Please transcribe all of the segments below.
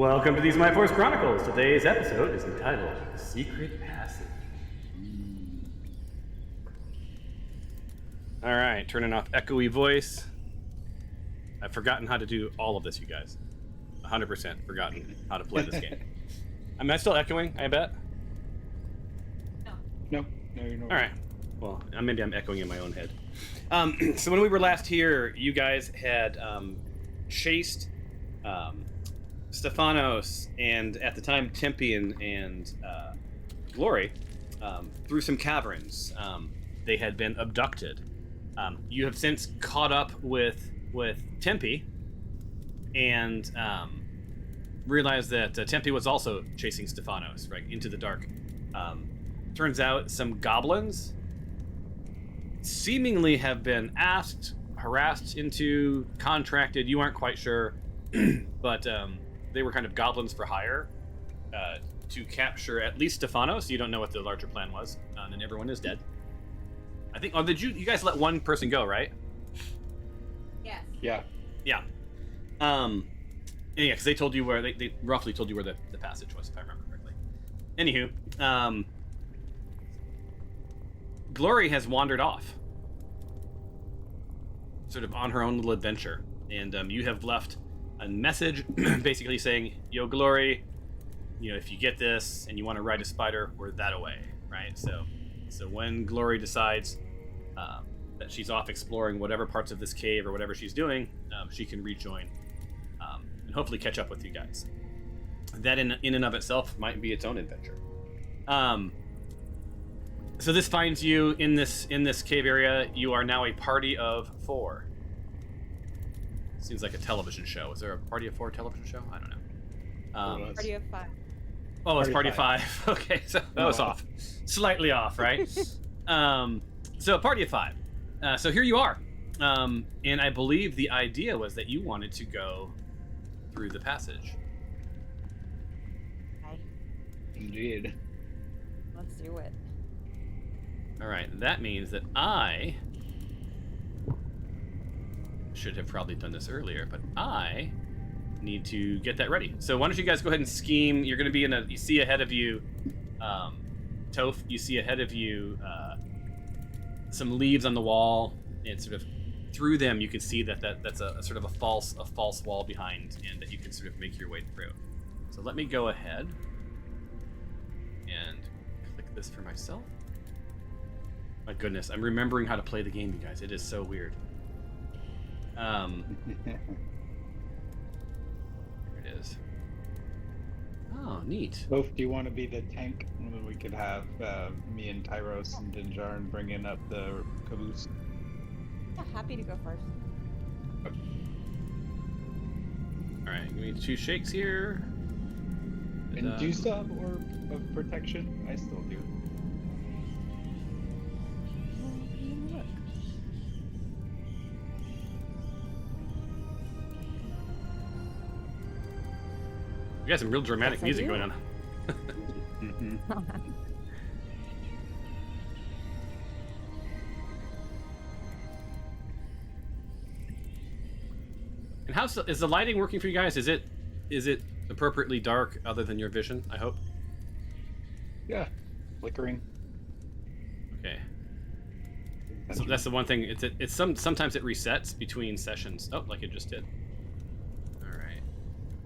Welcome to these My Force Chronicles. Today's episode is entitled The Secret Passage. Alright, turning off echoey voice. I've forgotten how to do all of this, you guys. 100% forgotten how to play this game. Am I still echoing, I bet? No, you're not. Alright. Well, maybe I'm echoing in my own head. So when we were last here, you guys had chased Stefanos and, at the time, Tempe and Glory through some caverns. They had been abducted. You have since caught up with Tempe and realized that Tempe was also chasing Stefanos, right, into the dark. Turns out some goblins seemingly have been asked, harassed into, contracted, you aren't quite sure, but they were kind of goblins for hire to capture at least Stefanos. You don't know what the larger plan was, and everyone is dead. I think, did you guys let one person go, right? Yes. Yeah. Yeah. Yeah, because they told you where, they roughly told you where the passage was, if I remember correctly. Anywho, Glory has wandered off, sort of on her own little adventure, and you have left a message basically saying, yo, Glory, if you get this and you want to ride a spider, we're that away, right? So when Glory decides that she's off exploring whatever parts of this cave or whatever she's doing, she can rejoin and hopefully catch up with you guys. That in and of itself might be its own adventure. So this finds you in this cave area. You are now a party of 4. Seems like a television show. Is there a party of 4 television show? I don't know. Party of 5. Oh, it's party of 5. Okay, so that was off. Slightly off, right? So party of 5. So here you are. And I believe the idea was that you wanted to go through the passage. Okay, Indeed. let's do it. All right, that means that I should have probably done this earlier, but I need to get that ready. So why don't you guys go ahead and scheme? You're going to be you see ahead of you, Toph, you see ahead of you some leaves on the wall, and sort of through them you can see that's a sort of a false wall behind, and that you can sort of make your way through. So let me go ahead and click this for myself. My goodness, I'm remembering how to play the game, you guys. It is so weird. There it is. Oh, neat. Both, do you want to be the tank? And then we could have me and Tyros and Dinjarin bringing up the caboose. Yeah, happy to go first. All right, give me 2 shakes here. And do you still have Orb of Protection? I still do. You got some real dramatic Yes, I music do. going on. And how is the lighting working for you guys? Is it appropriately dark, other than your vision? I hope. Yeah. Flickering. Okay. So that's the one thing. It's sometimes it resets between sessions. Oh, like it just did. All right.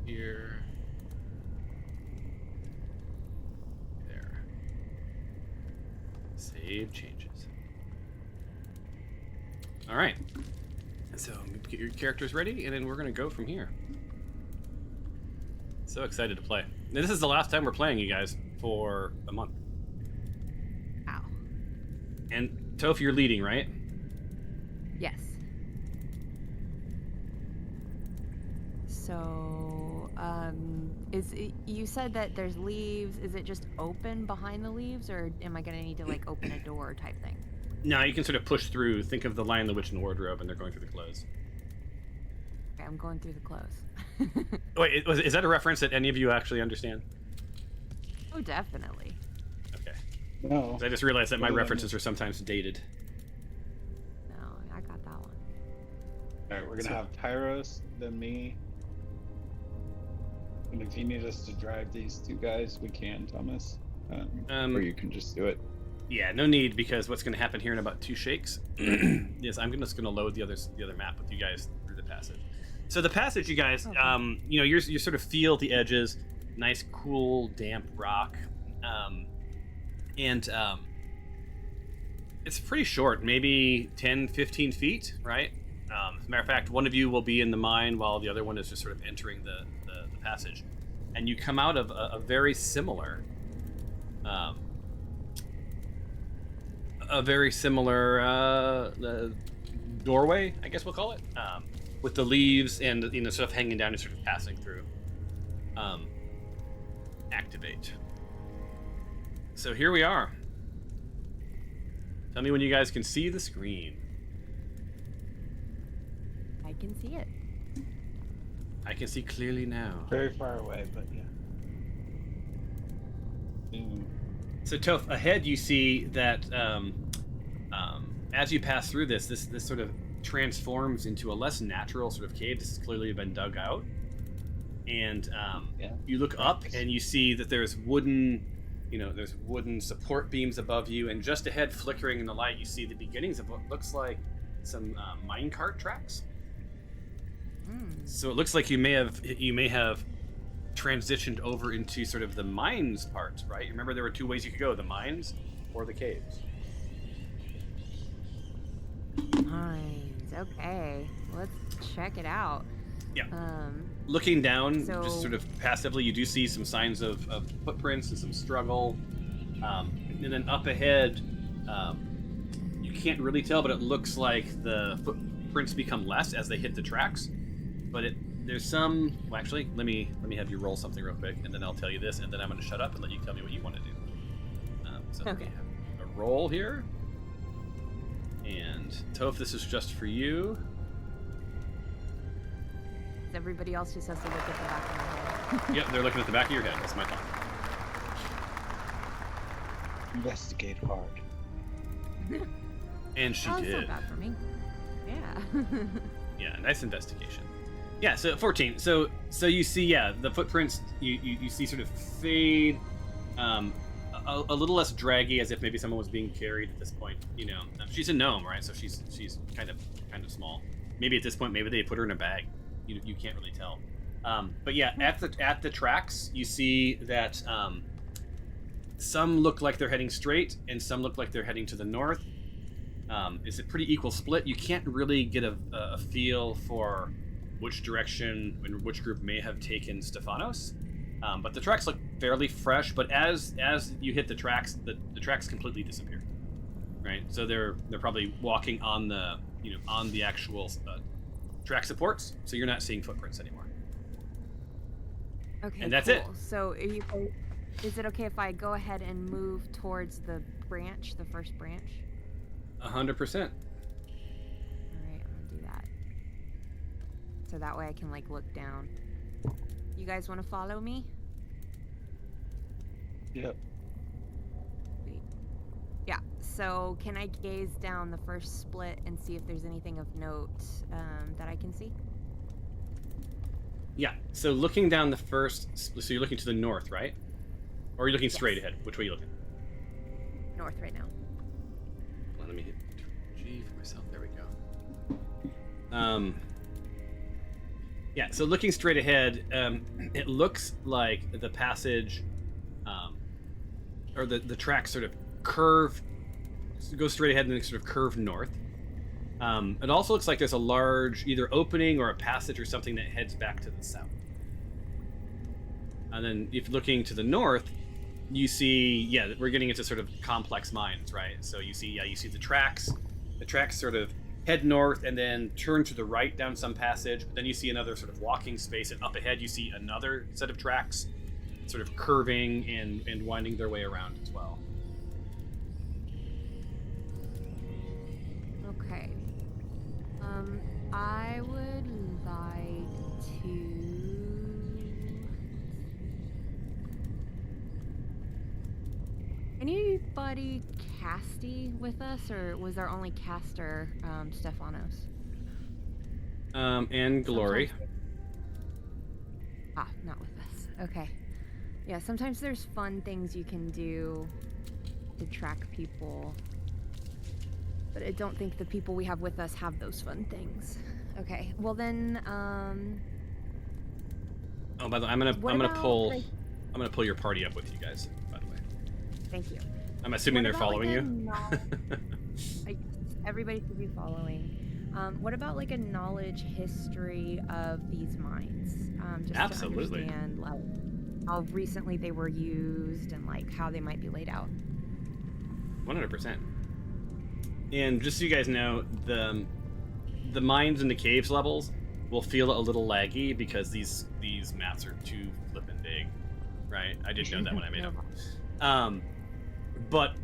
Here. There. Save changes. All right. So get your characters ready, and then we're gonna go from here. So excited to play. And this is the last time we're playing, you guys, for a month. Ow. And Toph, you're leading, right? Yes. So, you said that there's leaves. Is it just open behind the leaves, or am I gonna need to like open a door type thing? No, you can sort of push through. Think of the Lion, the Witch, and the Wardrobe, and they're going through the clothes. Okay, I'm going through the clothes. Wait, is that a reference that any of you actually understand? Oh, definitely. Okay. No. 'Cause I just realized that my references are sometimes dated. No, I got that one. Alright, we're gonna have Tyros, then me, And if you need us to drive these two guys, we can, Thomas. Or you can just do it. Yeah, no need, because what's going to happen here in about 2 shakes is I'm just going to load the other map with you guys through the passage. So the passage, you guys, Okay. you sort of feel the edges, nice, cool, damp rock, and it's pretty short, maybe 10, 15 feet, right? As a matter of fact, one of you will be in the mine while the other one is just sort of entering the passage, and you come out of a very similar. A very similar doorway, I guess we'll call it, with the leaves and sort of hanging down and sort of passing through. Activate. So here we are. Tell me when you guys can see the screen. I can see it. I can see clearly now. Very far away, but yeah. So Toph, ahead you see that as you pass through this sort of transforms into a less natural sort of cave. This has clearly been dug out, and you look up and you see that there's wooden support beams above you, and just ahead, flickering in the light, you see the beginnings of what looks like some minecart tracks. So it looks like you may have transitioned over into sort of the mines part, right? Remember, there were 2 ways you could go: the mines or the caves. Mines. Okay. Let's check it out. Yeah. Looking down, so- just sort of passively, you do see some signs of footprints and some struggle. And then up ahead, you can't really tell, but it looks like the footprints become less as they hit the tracks. But there's some. Well, actually, let me have you roll something real quick, and then I'll tell you this, and then I'm going to shut up and let you tell me what you want to do. So let me Okay. have a roll here. And Toph, this is just for you. Everybody else just has to look at the back of my head. Yep, they're looking at the back of your head. That's my thought. Investigate hard. And she That's did. not bad for me. Yeah. Yeah, nice investigation. Yeah, so 14. So you see, the footprints you see sort of fade, a little less draggy, as if maybe someone was being carried at this point. She's a gnome, right? So she's kind of small. Maybe at this point, maybe they put her in a bag. You can't really tell. But yeah, at the tracks, you see that some look like they're heading straight, and some look like they're heading to the north. It's a pretty equal split. You can't really get a feel for which direction and which group may have taken Stefanos. But the tracks look fairly fresh. But as you hit the tracks, the tracks completely disappear. Right. So they're probably walking on the actual track supports. So you're not seeing footprints anymore. Okay. And that's cool. it. So, is it okay if I go ahead and move towards the branch, the first branch? 100%. All right, I'm gonna do that. So that way I can look down. You guys want to follow me? Yep. Sweet. Yeah. So can I gaze down the first split and see if there's anything of note that I can see? Yeah. So looking down the first, so you're looking to the north, right? Or are you looking straight ahead? Which way are you looking? North right now. Let me hit G for myself. There we go. Yeah, so looking straight ahead, it looks like the passage, or the track sort of curve, go straight ahead and then sort of curve north. It also looks like there's a large either opening or a passage or something that heads back to the south. And then if looking to the north, you see, we're getting into sort of complex mines, right? So you see the tracks. The tracks sort of head north and then turn to the right down some passage. But then you see another sort of walking space, and up ahead you see another set of tracks sort of curving and winding their way around as well. Okay. I would like to. Anybody casty with us, or was there only caster Stefanos? And Glory. Not with us. Okay. Yeah, sometimes there's fun things you can do to track people. But I don't think the people we have with us have those fun things. Okay. Well then, Oh, by the way, I'm What gonna about, pull like- I'm gonna pull your party up with you guys. By the way, thank you. I'm assuming What they're about, following like, you. Like, everybody should be following. What about like a knowledge history of these mines? Just Absolutely. to understand like how recently they were used and like how they might be laid out. 100%. And just so you guys know, the mines and the caves levels will feel a little laggy because these maps are too flippin' big, right? I didn't know that when I made them. But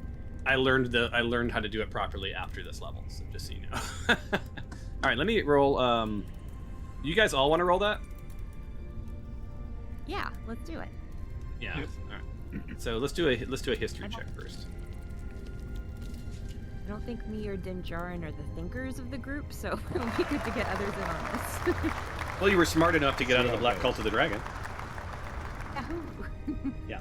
I learned how to do it properly after this level, so just so you know. All right, let me roll. You guys all want to roll that? Yeah, let's do it. Yeah. Yep. All right. So let's do a history check first. I don't think me or Dinjarin are the thinkers of the group, so it'll be good to get others in on this. Well, you were smart enough to get out of the Black Cult of the Dragon. Yahoo! Yeah.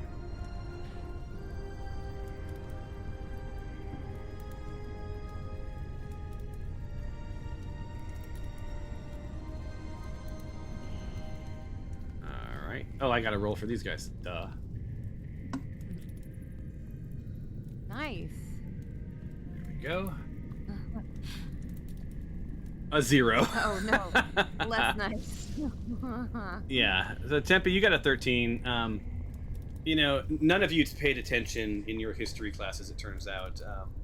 All right. Oh, I got to roll for these guys. Duh. Nice. There we go. A 0. Oh no, less nice. Yeah. So Tempe, you got a 13. You know, none of you paid attention in your history class, as it turns out,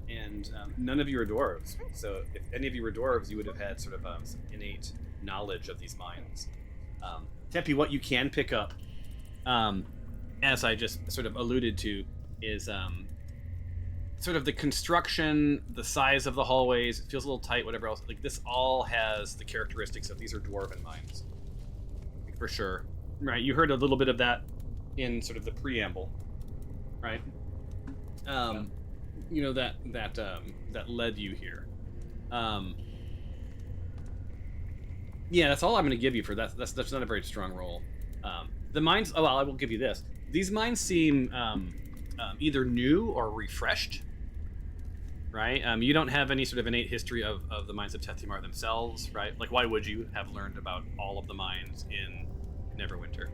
and none of you are dwarves. So if any of you were dwarves, you would have had sort of some innate knowledge of these mines. Tempe, what you can pick up, as I just sort of alluded to, is sort of the construction, the size of the hallways. It feels a little tight, whatever else. Like, this all has the characteristics of these are dwarven mines, for sure. Right? You heard a little bit of that in sort of the preamble, right? You know, that led you here. Yeah, that's all I'm going to give you for that. That's not a very strong roll. The mines. Oh, well, I will give you this. These mines seem either new or refreshed. Right? You don't have any sort of innate history of the mines of Tethymar themselves, right? Like, why would you have learned about all of the mines in Neverwinter?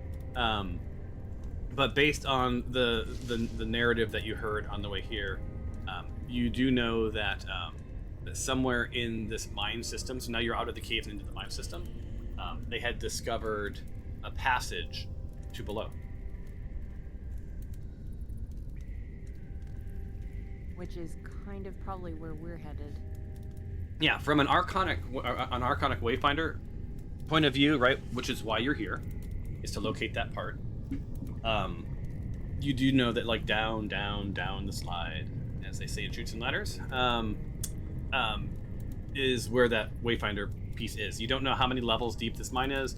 But based on the narrative that you heard on the way here, you do know that somewhere in this mine system, so now you're out of the caves and into the mine system, they had discovered a passage to below. Which is kind of probably where we're headed. Yeah, from an arcanic wayfinder point of view, right, which is why you're here, is to locate that part. You do know that, like, down the slide, as they say in Chutes and Ladders, is where that wayfinder piece is. You don't know how many levels deep this mine is,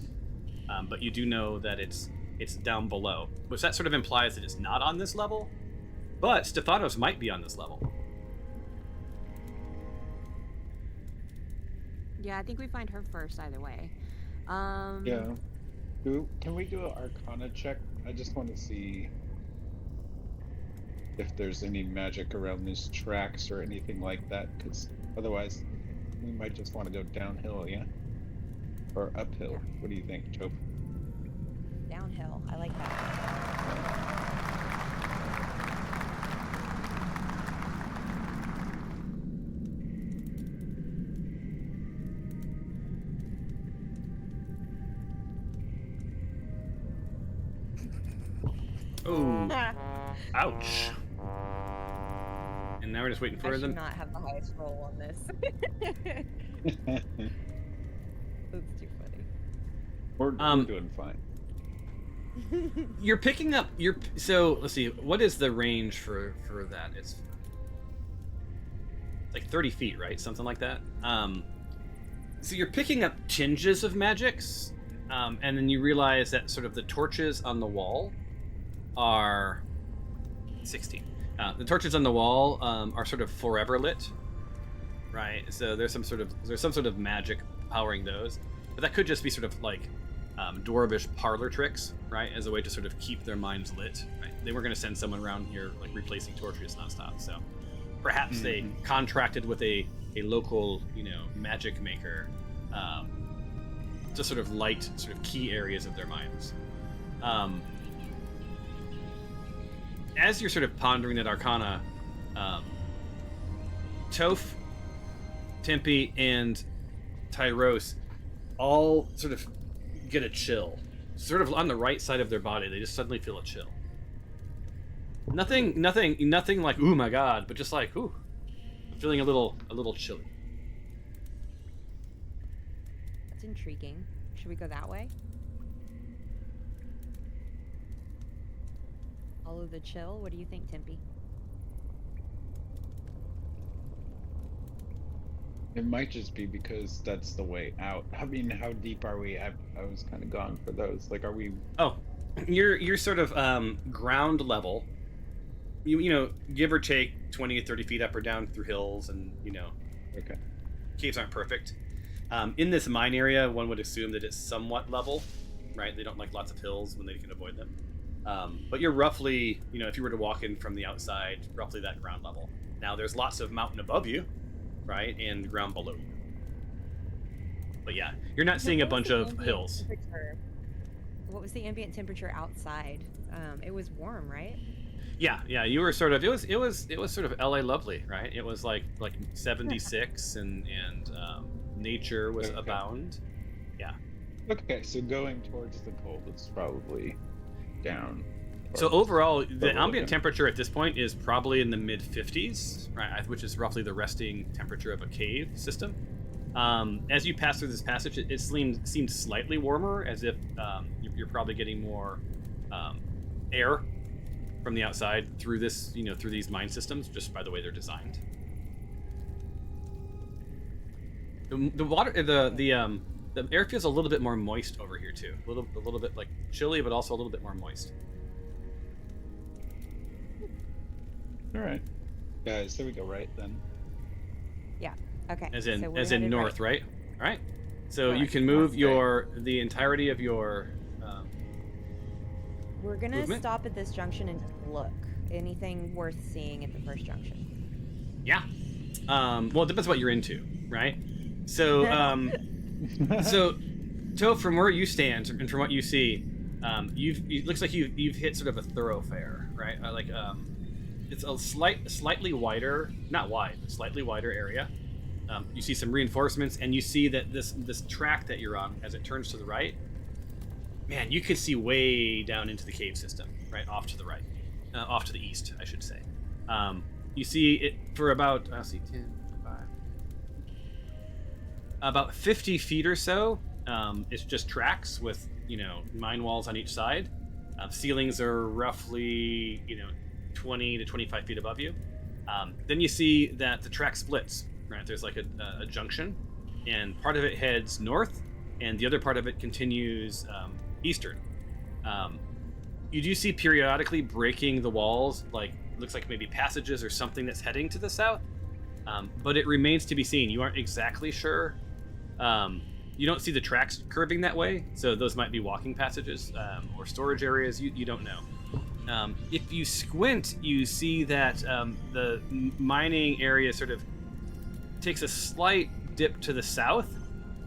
but you do know that it's down below, which that sort of implies that it's not on this level. But Stephanos might be on this level. Yeah, I think we find her first either way. Yeah. Can we do an Arcana check? I just want to see if there's any magic around these tracks or anything like that, because otherwise we might just want to go downhill, yeah? Or uphill. What do you think, Joe? Downhill. I like that. Oh, ouch. And now we're just waiting for I should them. not have the highest roll on this. That's too funny. We're doing fine. You're picking up. So let's see. What is the range for that? It's like 30 feet, right? Something like that. So you're picking up tinges of magics, and then you realize that sort of the torches on the wall are 16. The torches on the wall are sort of forever lit, right? So there's some sort of magic powering those, but that could just be sort of like dwarvish parlor tricks, right, as a way to sort of keep their minds lit. Right? They weren't going to send someone around here like replacing torches nonstop. So perhaps they contracted with a local, magic maker to sort of light sort of key areas of their minds. As you're sort of pondering that arcana, Toph, Tempe, and Tyros all sort of get a chill. Sort of on the right side of their body, they just suddenly feel a chill. Nothing like, ooh my god, but just like, ooh, I'm feeling a little chilly. That's intriguing. Should we go that way? Follow the chill? What do you think, Tempe? It might just be because that's the way out. I mean, how deep are we? I was kind of gone for those. Like, are we? Oh, you're sort of ground level. You give or take 20 to 30 feet up or down through hills, and Okay. caves aren't perfect. In this mine area, one would assume that it's somewhat level, right? They don't like lots of hills when they can avoid them. But you're roughly, if you were to walk in from the outside, roughly that ground level. Now, there's lots of mountain above you, right, and ground below you. But yeah, you're not seeing a bunch of hills. What was the ambient temperature outside? It was warm, right? Yeah, you were sort of. It was sort of LA lovely, right? It was like 76, and nature was Okay. abound. Yeah. Okay, so going towards the cold is probably down. So overall, the Overlooking. ambient temperature at this point is probably in the mid 50s, right? Which is roughly the resting temperature of a cave system. As you pass through this passage, it seemed slightly warmer, as if you're probably getting more air from the outside through this, through these mine systems, just by the way they're designed. The water, the air feels a little bit more moist over here too. A little bit like chilly, but also a little bit more moist. All right. Guys, so we go right then. Yeah. Okay. As so in we're headed north, right? All right. So you North, can move north, the entirety of your. We're gonna movement? stop at this junction and just look. Anything worth seeing at the first junction? Yeah. Well, it depends what you're into, right? So, so from where you stand and from what you see, it looks like you've hit sort of a thoroughfare, right? It's a slightly wider, not wide, but slightly wider area. You see some reinforcements, and you see that this track that you're on, as it turns to the right, man, you could see way down into the cave system, right off to the right, off to the east, I should say. You see it for about 10, 5, about 50 feet or so. It's just tracks with mine walls on each side. Ceilings are roughly 20 to 25 feet above you. Then you see that the track splits, right? There's like a junction, and part of it heads north, and the other part of it continues eastern. You do see periodically breaking the walls, like looks like maybe passages or something that's heading to the south, but it remains to be seen. You aren't exactly sure. You don't see the tracks curving that way, so those might be walking passages or storage areas. You don't know. If you squint, you see that the mining area sort of takes a slight dip to the south,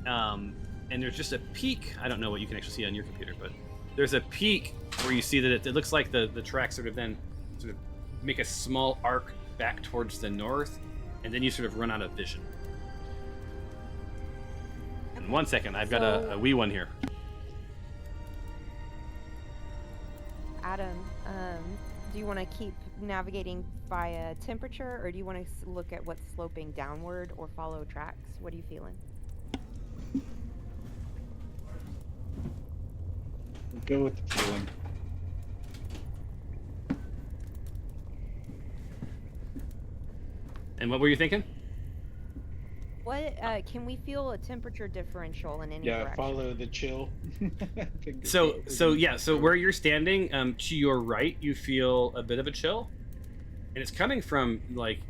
and there's just a peak. I don't know what you can actually see on your computer, but there's a peak where you see that it looks like the tracks sort of then sort of make a small arc back towards the north, and then you sort of run out of vision. In 1 second, I've got a wee one here. Adam, do you want to keep navigating via temperature, or do you want to look at what's sloping downward or follow tracks? What are you feeling? Go with the feeling. And what were you thinking? What can we feel a temperature differential in any Yeah, direction? follow the chill. So where you're standing, to your right, you feel a bit of a chill, and it's coming from like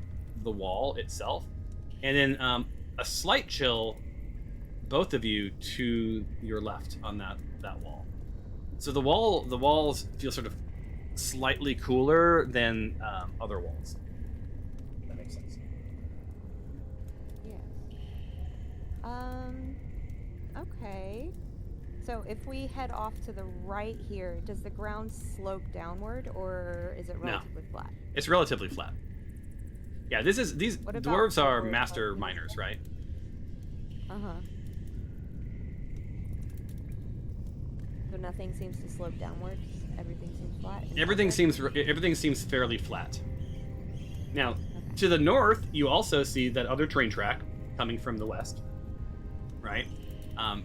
the wall itself, and then a slight chill both of you to your left on that wall. So the walls feel sort of slightly cooler than other walls. If that makes sense. Yes. Okay. So if we head off to the right here, does the ground slope downward, or is it relatively flat? It's relatively flat. Yeah, these What about dwarves are for, master miners, right? Uh-huh. So nothing seems to slope downwards. Everything seems flat. Everything seems fairly flat. Now, to the north, you also see that other train track coming from the west, right?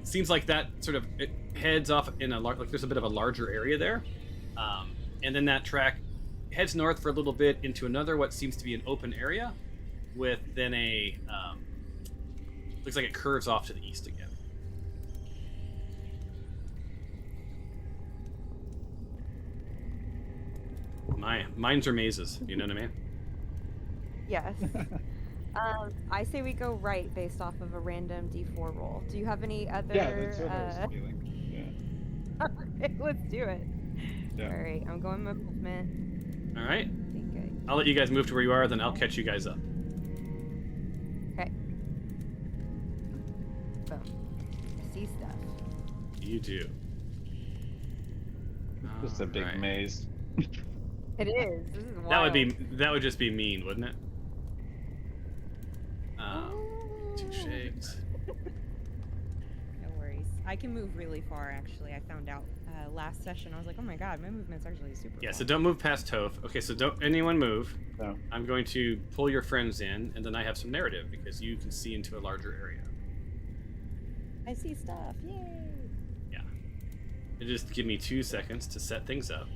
Seems like that sort of it heads off in like there's a bit of a larger area there, and then that track heads north for a little bit into another what seems to be an open area, with then a looks like it curves off to the east again. Mines are mazes, you know what I mean? Yes. I say we go right based off of a random D4 roll. Do you have any other? Yeah, that's what I was feeling. Yeah. Okay, let's do it. Yeah. All right, I'm going my movement. All right. I think I'll let you guys move to where you are, then I'll catch you guys up. Okay. Boom. I see stuff. You do. Just a big Alright. maze. It is. This is wild. That would just be mean, wouldn't it? Two shakes. No worries. I can move really far, actually. I found out last session. I was like, oh my god, my movement's actually super Yeah, far. so don't move past Toph. Okay, so don't anyone move. No. I'm going to pull your friends in, and then I have some narrative because you can see into a larger area. I see stuff. Yay! Yeah. And just give me 2 seconds to set things up.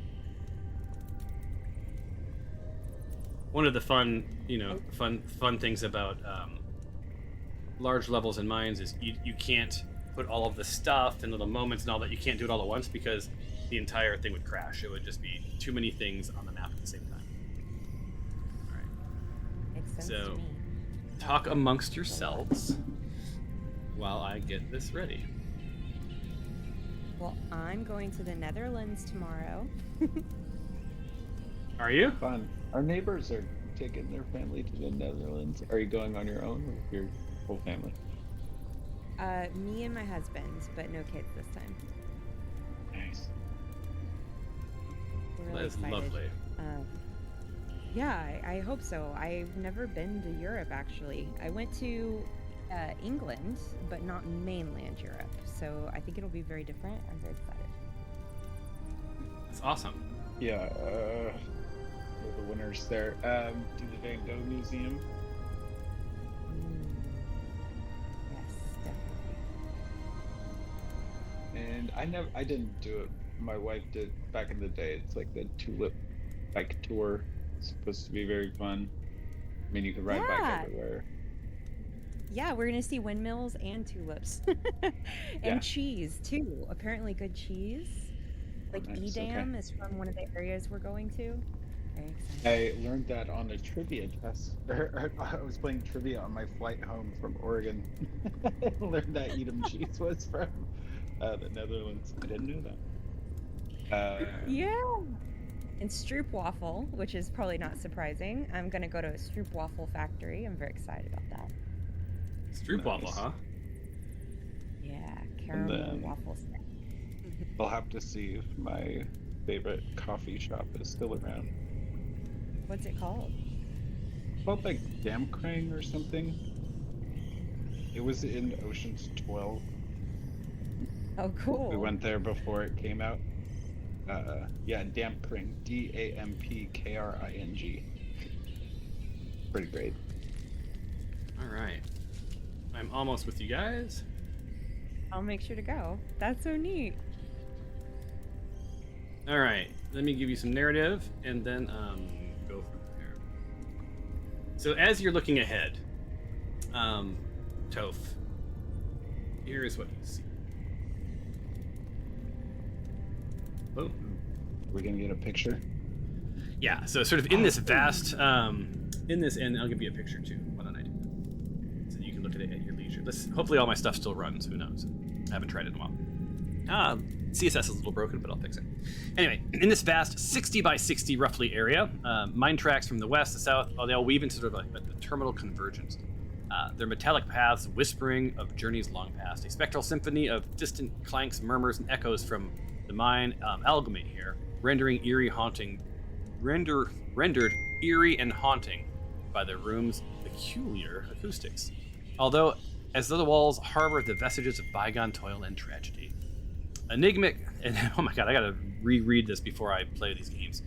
One of the fun things about large levels in mines is you can't put all of the stuff and little moments and all that. You can't do it all at once because the entire thing would crash. It would just be too many things on the map at the same time. All right. Makes sense So- to me. Talk amongst yourselves while I get this ready. Well, I'm going to the Netherlands tomorrow. Are you? Fun. Our neighbors are taking their family to the Netherlands. Are you going on your own or with your whole family? Me and my husband, but no kids this time. Nice. We're really That's excited. lovely. Yeah, I hope so. I've never been to Europe, actually. I went to England, but not mainland Europe. So I think it'll be very different. I'm very excited. That's awesome. Yeah, we're the winners there. Do the Van Gogh Museum. Yes, definitely. And I didn't do it. My wife did back in the day. It's like the tulip bike tour. It's supposed to be very fun. I mean, you can ride Yeah. bike everywhere. Yeah, we're gonna see windmills and tulips, and Yeah. cheese too. Apparently, good cheese. Like Nice, okay. Edam is from one of the areas we're going to. Very excited. I learned that on a trivia test. I was playing trivia on my flight home from Oregon. I learned that Edam cheese was from the Netherlands. I didn't know that. Yeah. And stroopwafel, which is probably not surprising. I'm gonna go to a stroopwafel factory. I'm very excited about that. Stroopwafel, Nice. huh? Yeah, caramel then- waffle snack. I'll have to see if my favorite coffee shop is still around. What's it called? It's called like Damkrang or something. It was in Ocean's 12. Oh, cool. We went there before it came out. Yeah, Dampkring. Dampkring. Pretty great. All right. I'm almost with you guys. I'll make sure to go. That's so neat. All right. Let me give you some narrative and then go from there. So as you're looking ahead, Toph, here is what you see. Boom. We're gonna get a picture. Yeah, so sort of in this vast, and I'll give you a picture too. Why don't I do that? So you can look at at it at your leisure. Hopefully all my stuff still runs. Who knows? I haven't tried it in a while. CSS is a little broken, but I'll fix it. Anyway, in this vast 60 by 60 roughly area, mine tracks from the west to south, they all weave into sort of like a terminal convergence. Their metallic paths whispering of journeys long past, a spectral symphony of distant clanks, murmurs, and echoes from the mine amalgamate here, rendered eerie and haunting by the room's peculiar acoustics. Although, as though the walls harbor the vestiges of bygone toil and tragedy. Enigmatic, and oh my god, I gotta reread this before I play these games.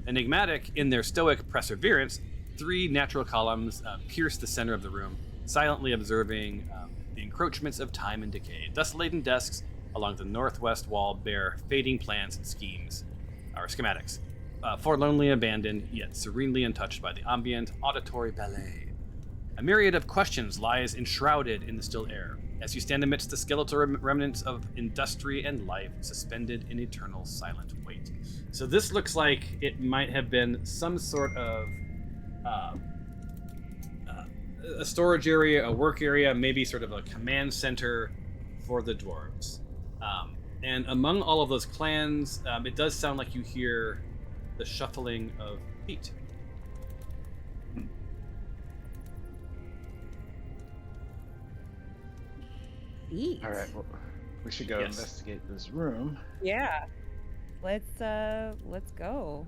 Enigmatic in their stoic perseverance, 3 natural columns pierce the center of the room, silently observing the encroachments of time and decay. Dust-laden desks along the northwest wall bear fading plans and schematics, forlornly abandoned, yet serenely untouched by the ambient auditory ballet. A myriad of questions lies enshrouded in the still air, as you stand amidst the skeletal remnants of industry and life, suspended in eternal silent wait. So this looks like it might have been some sort of a storage area, a work area, maybe sort of a command center for the dwarves. And among all of those clans, it does sound like you hear the shuffling of feet. Feet. All right, well, we should go Yes. investigate this room. Yeah. Let's go.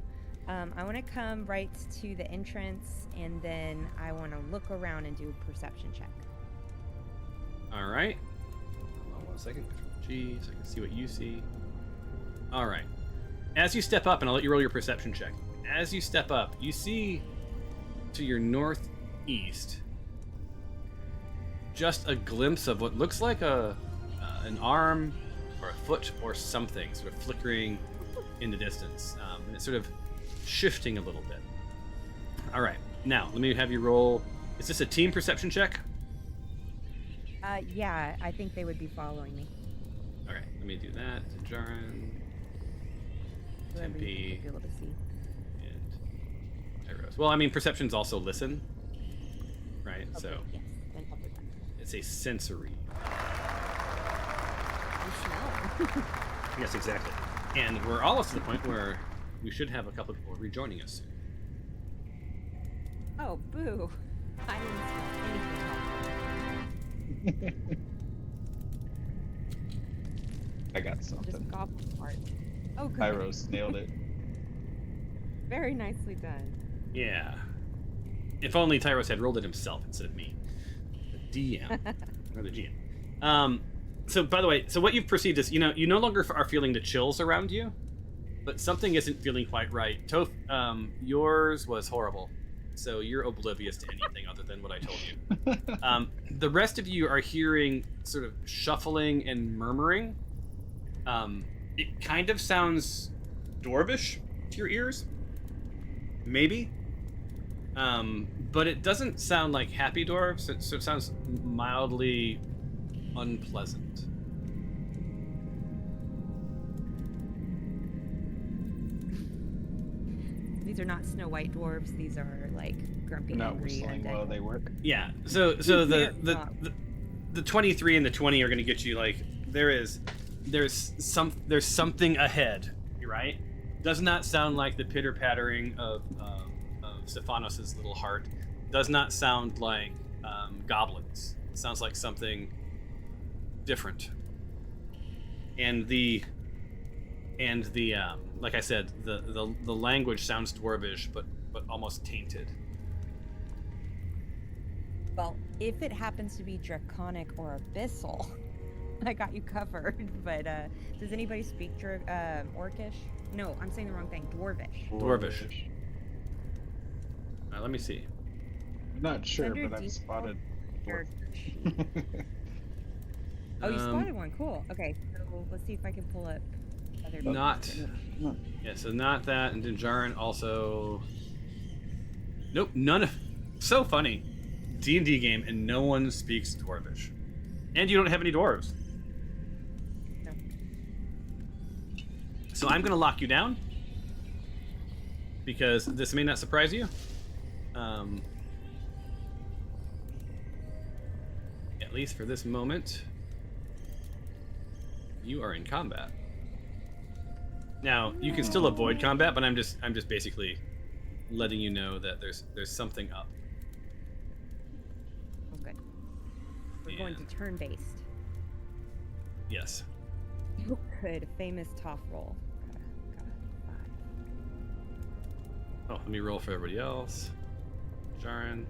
I want to come right to the entrance, and then I want to look around and do a perception check. All right. Hold on one second. Control G, so I can see what you see. All right. As you step up, and I'll let you roll your perception check. As you step up, you see to your northeast just a glimpse of what looks like an arm or a foot or something sort of flickering in the distance. And it's sort of shifting a little bit. All right. Now, let me have you roll. Is this a team perception check? Yeah, I think they would be following me. All right. Let me do that. Jaran, Whoever Tempe, you be able to see. and Tyros. Well, I mean, perception's also listen, right? Okay, So yes, then I'll do that. it's a sensory. You smell. Yes, exactly. And we're almost to the point where we should have a couple of people rejoining us soon. Oh, boo! I didn't smell anything. I got Just something. goblin fart. Oh, good. Pyros nailed it. Very nicely done. Yeah. If only Tyros had rolled it himself instead of me. The DM. Or the GM. So, by the way, so what you've perceived is, you no longer are feeling the chills around you, but something isn't feeling quite right. Toph, yours was horrible, so you're oblivious to anything other than what I told you. The rest of you are hearing sort of shuffling and murmuring. It kind of sounds dwarvish to your ears, maybe, but it doesn't sound like happy dwarves. It sounds mildly unpleasant. These are not Snow White dwarves. These are like grumpy, Not angry whistling undead. while they work. Yeah. So They're the not. the 23 and the 20 are going to get you like there's something ahead, right? Does not sound like the pitter pattering of Stephanos' little heart. Does not sound like goblins. It sounds like something different. And the like I said, the language sounds dwarvish, but almost tainted. Well, if it happens to be draconic or abyssal, I got you covered. But does anybody speak Orcish? No, I'm saying the wrong thing. Dwarvish. Dwarvish. Let me see. I'm not sure, Under but I've default spotted. Your- dwarf. Oh, you spotted one. Cool. Okay, so let's see if I can pull up other. Not. No. Yeah, so not that, and Dinjarin also. Nope, none of. So funny. D&D game, and no one speaks Dwarvish, and you don't have any dwarves. No. So I'm gonna lock you down because this may not surprise you. at least for this moment, you are in combat. Now, you can still avoid combat, but I'm just basically letting you know that there's something up. Oh, good. We're going to turn-based. Yes. Oh, good. Famous tough roll. Got a 5. Oh, let me roll for everybody else. Jaren.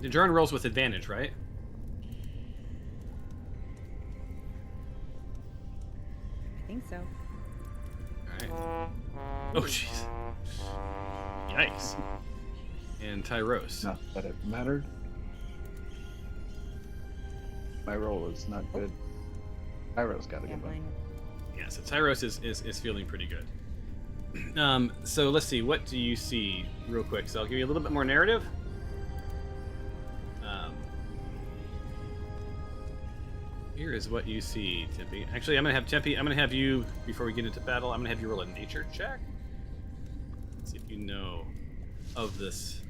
Jaren rolls with advantage, right? I think so. Alright. Oh, jeez. Yikes. And Tyros. Not that it mattered. My roll is not good. Tyro's got a Yeah, good one. mine. Yeah, so Tyros is feeling pretty good. So let's see, what do you see real quick? So I'll give you a little bit more narrative. Here is what you see, Tempe. Actually, I'm gonna have you, before we get into battle, I'm gonna have you roll a nature check. Let's see if you know of this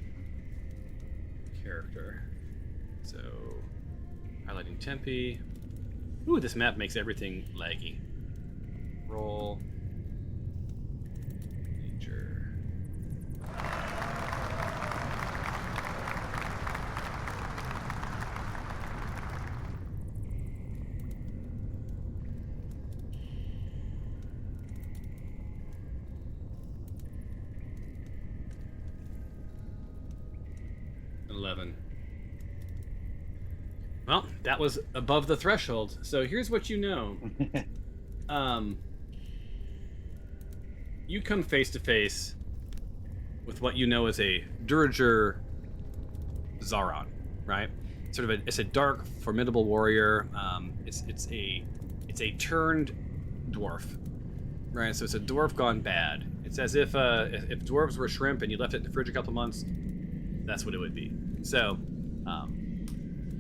character. So, highlighting Tempe. Ooh, this map makes everything laggy. Roll. Nature. Well, that was above the threshold. So here's what you know. You come face to face with what you know as a Durager Zaron, right? It's a dark, formidable warrior. It's a turned dwarf, right? So it's a dwarf gone bad. It's as if dwarves were shrimp and you left it in the fridge a couple months. That's what it would be. So,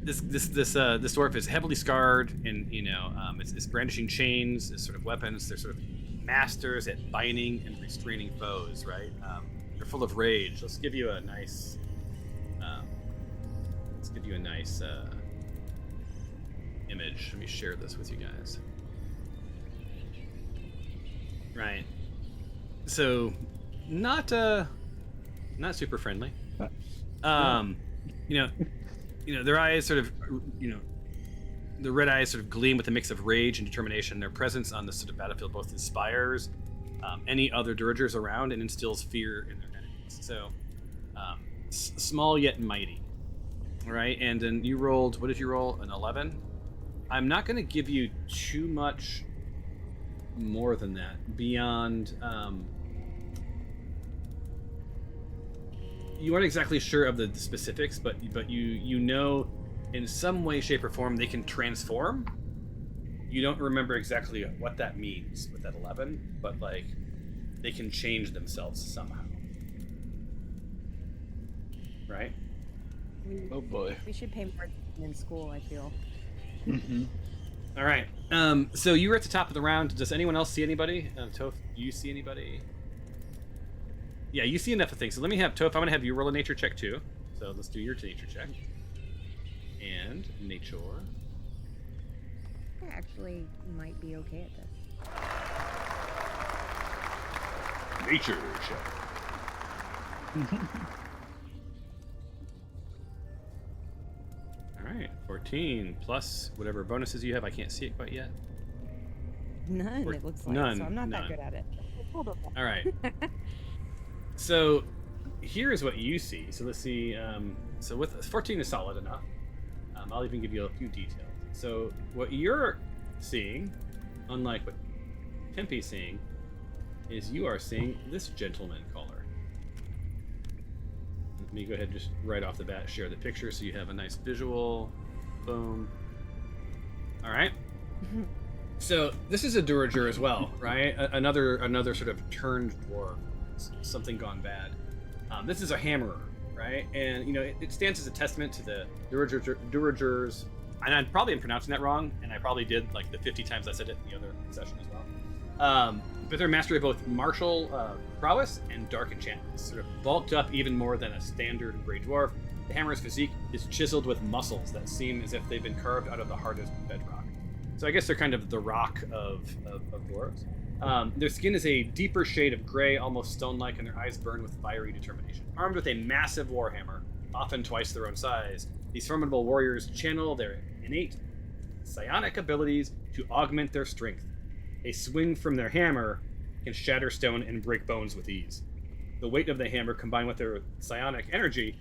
this dwarf is heavily scarred, and it's brandishing chains as sort of weapons. They're sort of masters at binding and restraining foes, right? They're full of rage. Let's give you a nice image. Let me share this with you guys. Right. So, not super friendly. Their eyes sort of, the red eyes sort of gleam with a mix of rage and determination. Their presence on this sort of battlefield both inspires any other Duragers around and instills fear in their enemies. So, small yet mighty. All right, and then you rolled, what did you roll? An 11? I'm not going to give you too much more than that, beyond... you aren't exactly sure of the specifics, but you know in some way, shape, or form they can transform. You don't remember exactly what that means with that 11, but like they can change themselves somehow. Right? Oh boy. We should pay more attention in school, I feel. Mm-hmm. All right. So you were at the top of the round. Does anyone else see anybody? Toph, do you see anybody? Yeah, you see enough of things. So let me have Toph. I'm gonna have you roll a nature check too. So let's do your nature check. And nature. I actually might be okay at this. Nature check. All right, 14 plus whatever bonuses you have. I can't see it quite yet. None, it looks like. None, So I'm not none. that good at it. Hold on. All right. So here is what you see. So let's see. So with 14 is solid enough. I'll even give you a few details. So what you're seeing, unlike what Tempe's seeing, is you are seeing this gentleman caller. Let me go ahead and just right off the bat share the picture so you have a nice visual. Boom. All right. So this is a Durager as well, right? Another sort of turned dwarf, something gone bad. This is a hammerer, right? And it stands as a testament to the Duragers. And I probably am pronouncing that wrong, and I probably did like the 50 times I said it in the other session as well. But their mastery of both martial prowess and dark enchantments, sort of bulked up even more than a standard Grey Dwarf. hammer's physique is chiseled with muscles that seem as if they've been carved out of the hardest bedrock. So I guess they're kind of the rock of dwarves. Their skin is a deeper shade of gray, almost stone-like, and their eyes burn with fiery determination. Armed with a massive warhammer, often twice their own size, these formidable warriors channel their innate psionic abilities to augment their strength. A swing from their hammer can shatter stone and break bones with ease. The weight of the hammer, combined with their psionic energy,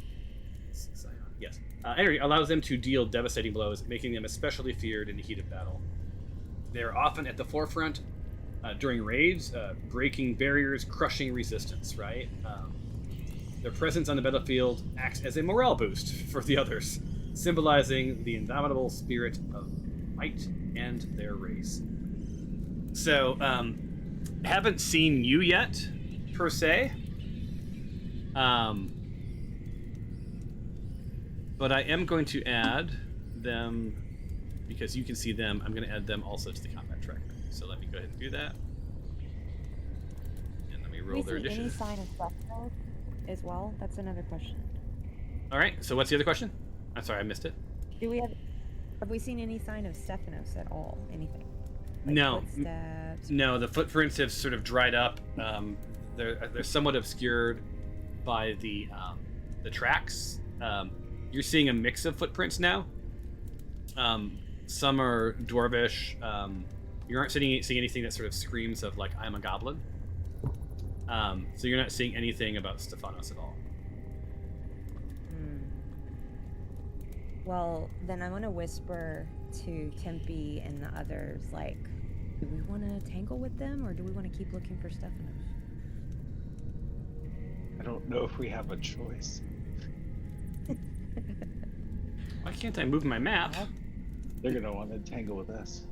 energy allows them to deal devastating blows, making them especially feared in the heat of battle. They are often at the forefront during raids, breaking barriers, crushing resistance, right? Their presence on the battlefield acts as a morale boost for the others, symbolizing the indomitable spirit of might and their race. So, haven't seen you yet, per se. But I am going to add them, because you can see them, I'm going to add them also to the combat tracker. So let me go ahead and do that. And let me roll their Any initiative. sign of Stephanos as well? That's another question. All right, so what's the other question? I'm sorry, I missed it. Have we seen any sign of Stephanos at all? Anything? No. Footsteps? No, the footprints have sort of dried up. They're somewhat obscured by the tracks. You're seeing a mix of footprints now. Some are dwarvish. You aren't seeing anything that sort of screams of, like, I'm a goblin. So you're not seeing anything about Stephanos at all. Well, then I'm going to whisper to Tempe and the others, like, do we want to tangle with them, or do we want to keep looking for Stephanos? I don't know if we have a choice. Why can't I move my map? They're gonna want to tangle with us.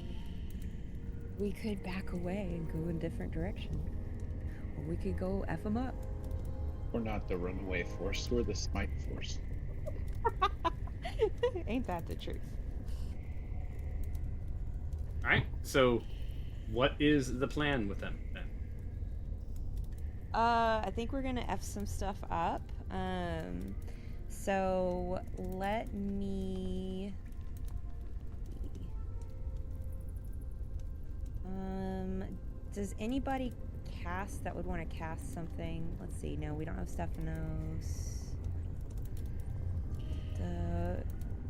We could back away and go in a different direction. Or we could go F them up. We're not the runaway force, we're the Smite force. Ain't that the truth? All right, so what is the plan with them then? I think we're gonna F some stuff up. So let me. Does anybody cast that would want to cast something? Let's see. No, we don't have Stephanos.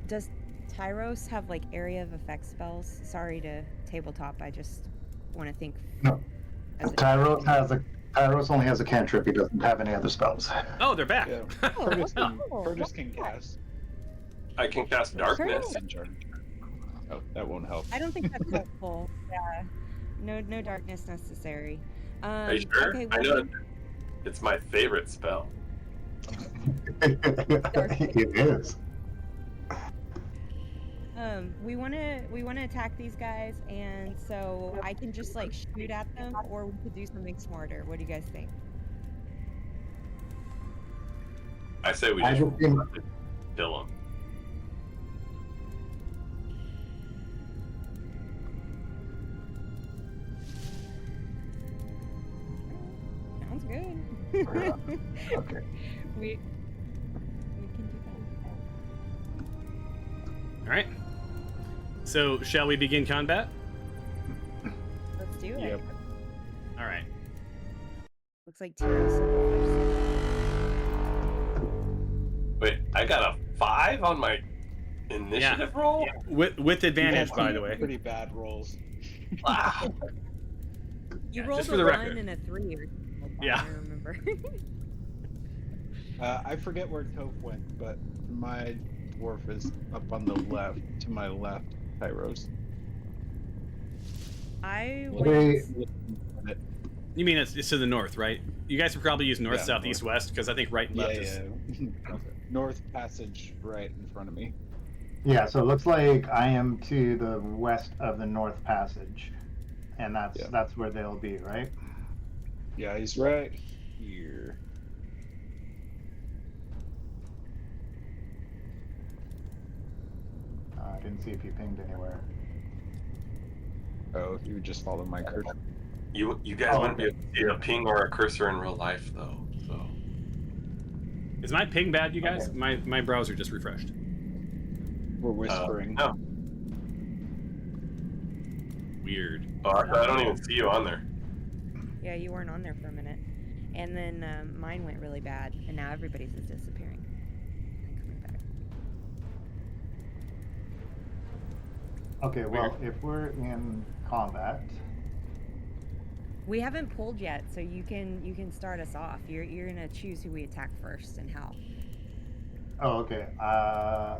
Does Tyros have, like, area of effect spells? Sorry to tabletop. I just want to think. No. Tyros only has a cantrip. He doesn't have any other spells. Oh, they're back. Yeah. Oh, Curtis can cast. I can cast darkness. Oh, that won't help. I don't think that's helpful. Yeah. No darkness necessary. Are you sure? Okay, I well, know it's my favorite spell. It is. we wanna attack these guys, and so I can just, like, shoot at them, or we could do something smarter. What do you guys think? I say we I just just think- kill him. Sounds good. Okay. We can do All right. So shall we begin combat? that. Let's do it. Yep. All right. Looks like Tyros. Wait, I got a 5 on my initiative roll? With advantage, You by had the way. Pretty bad rolls. Wow. You Yeah, rolled just a for the 1 record. and a 3 or something like that, Yeah. I remember. I forget where Toph went, but my dwarf is up on the left, to my left, Tyros. I Wait. went. You mean it's to the north, right? You guys would probably use north, Yeah, south, east, west, because I think right and Yeah, left is. yeah. North passage right in front of me. Yeah, so it looks like I am to the west of the North Passage, and that's where they'll be, right? Yeah, he's right here. I didn't see if you pinged anywhere. Oh, you would just follow my cursor. You guys Oh, wouldn't be okay. able to see a ping or a cursor in real life, though. So Is my ping bad, you guys? Okay. My browser just refreshed. We're whispering. No. Weird. Oh, I don't even see you on there. Yeah, you weren't on there for a minute. And then mine went really bad, and now everybody's is disappearing and coming back. Okay, well, if we're in combat, We haven't pulled yet, so you can start us off. You're gonna choose who we attack first and how. oh, okay. I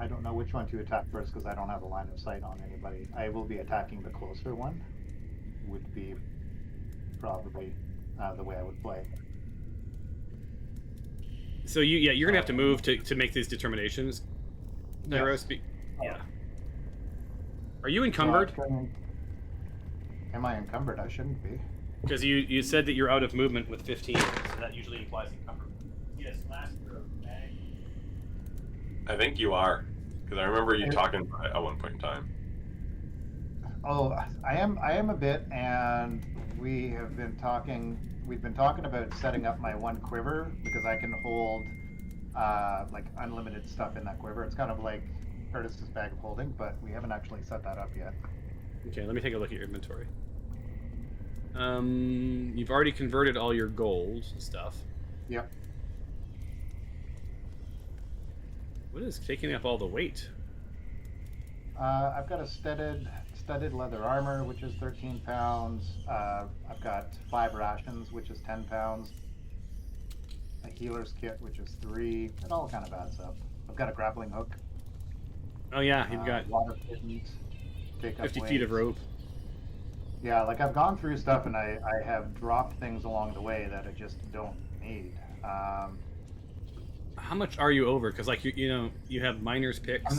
don't know which one to attack first because I don't have a line of sight on anybody. I will be attacking the closer one. Would be probably the way I would play. So you're gonna have to move to make these determinations. Yes. Yeah. Are you encumbered? Am I encumbered? I shouldn't be. Because you said that you're out of movement with 15, so that usually implies encumbered. Yes, last row. I think you are, because I remember you talking about it at one point in time. Oh, I am a bit, and we've been talking about setting up my one quiver because I can hold like unlimited stuff in that quiver. It's kind of like Curtis's bag of holding, but we haven't actually set that up yet. Okay, let me take a look at your inventory. You've already converted all your gold stuff. Yep. What is taking up all the weight? I've got a studded leather armor, which is 13 pounds. I've got 5 rations, which is 10 pounds. A healer's kit, which is 3. It all kind of adds up. I've got a grappling hook. Oh yeah, you've got water kittens. 50 feet of rope. Yeah, like I've gone through stuff and I have dropped things along the way that I just don't need. How much are you over? Because like you have miner's picks.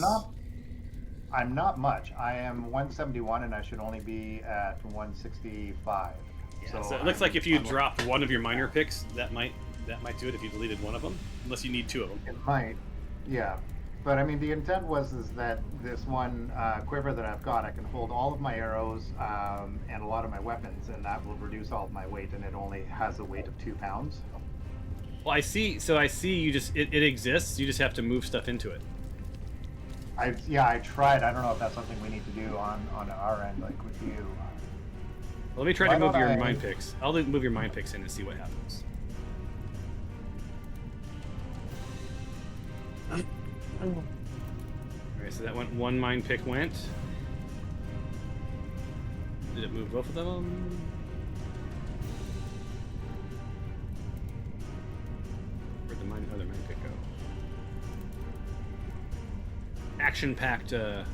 I'm not much. I am 171 and I should only be at 165. Yeah, so it looks like if you dropped one of your miner picks, that might do it if you deleted one of them. Unless you need 2 of them. It might. Yeah. But I mean, the intent is that this one quiver that I've got, I can hold all of my arrows and a lot of my weapons, and that will reduce all of my weight, and it only has a weight of 2 pounds. Well, I see. So I see. You just it exists. You just have to move stuff into it. I tried. I don't know if that's something we need to do on our end, like with you. Well, let me try to move your mine picks. I'll move your mine picks in and see what happens. Alright, so that one mine pick went. Did it move both of them? Where'd the other mine pick go? Action-packed, Alright,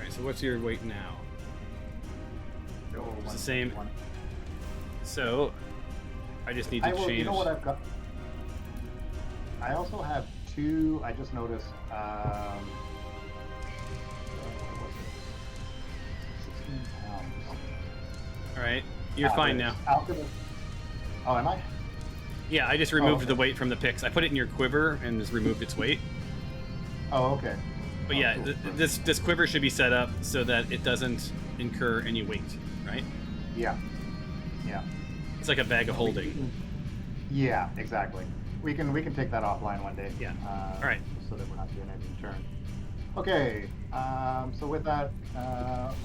so what's your weight now? It's the same. So, I just need to change. You know what I've got? I also have 2. I just noticed. 16 pounds. All right, you're fine now. Oh, am I? Yeah, I just removed okay. the weight from the picks. I put it in your quiver and just removed its weight. Oh, okay. But yeah, cool. this quiver should be set up so that it doesn't incur any weight, right? Yeah. Yeah. It's like a bag of holding. Yeah, exactly. We can take that offline one day. Yeah. All right. So that we're not doing any turn. Okay. So with that, can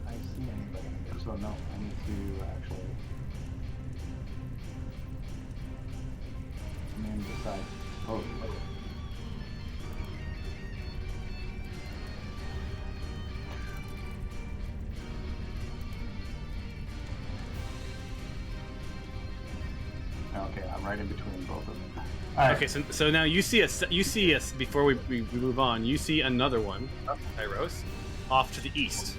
I see anybody in there? So no, I need to actually name the side. Oh. Okay, I'm right in between both of them. All right. Okay, so now you see us before we move on. You see another one, Tyros, off to the east.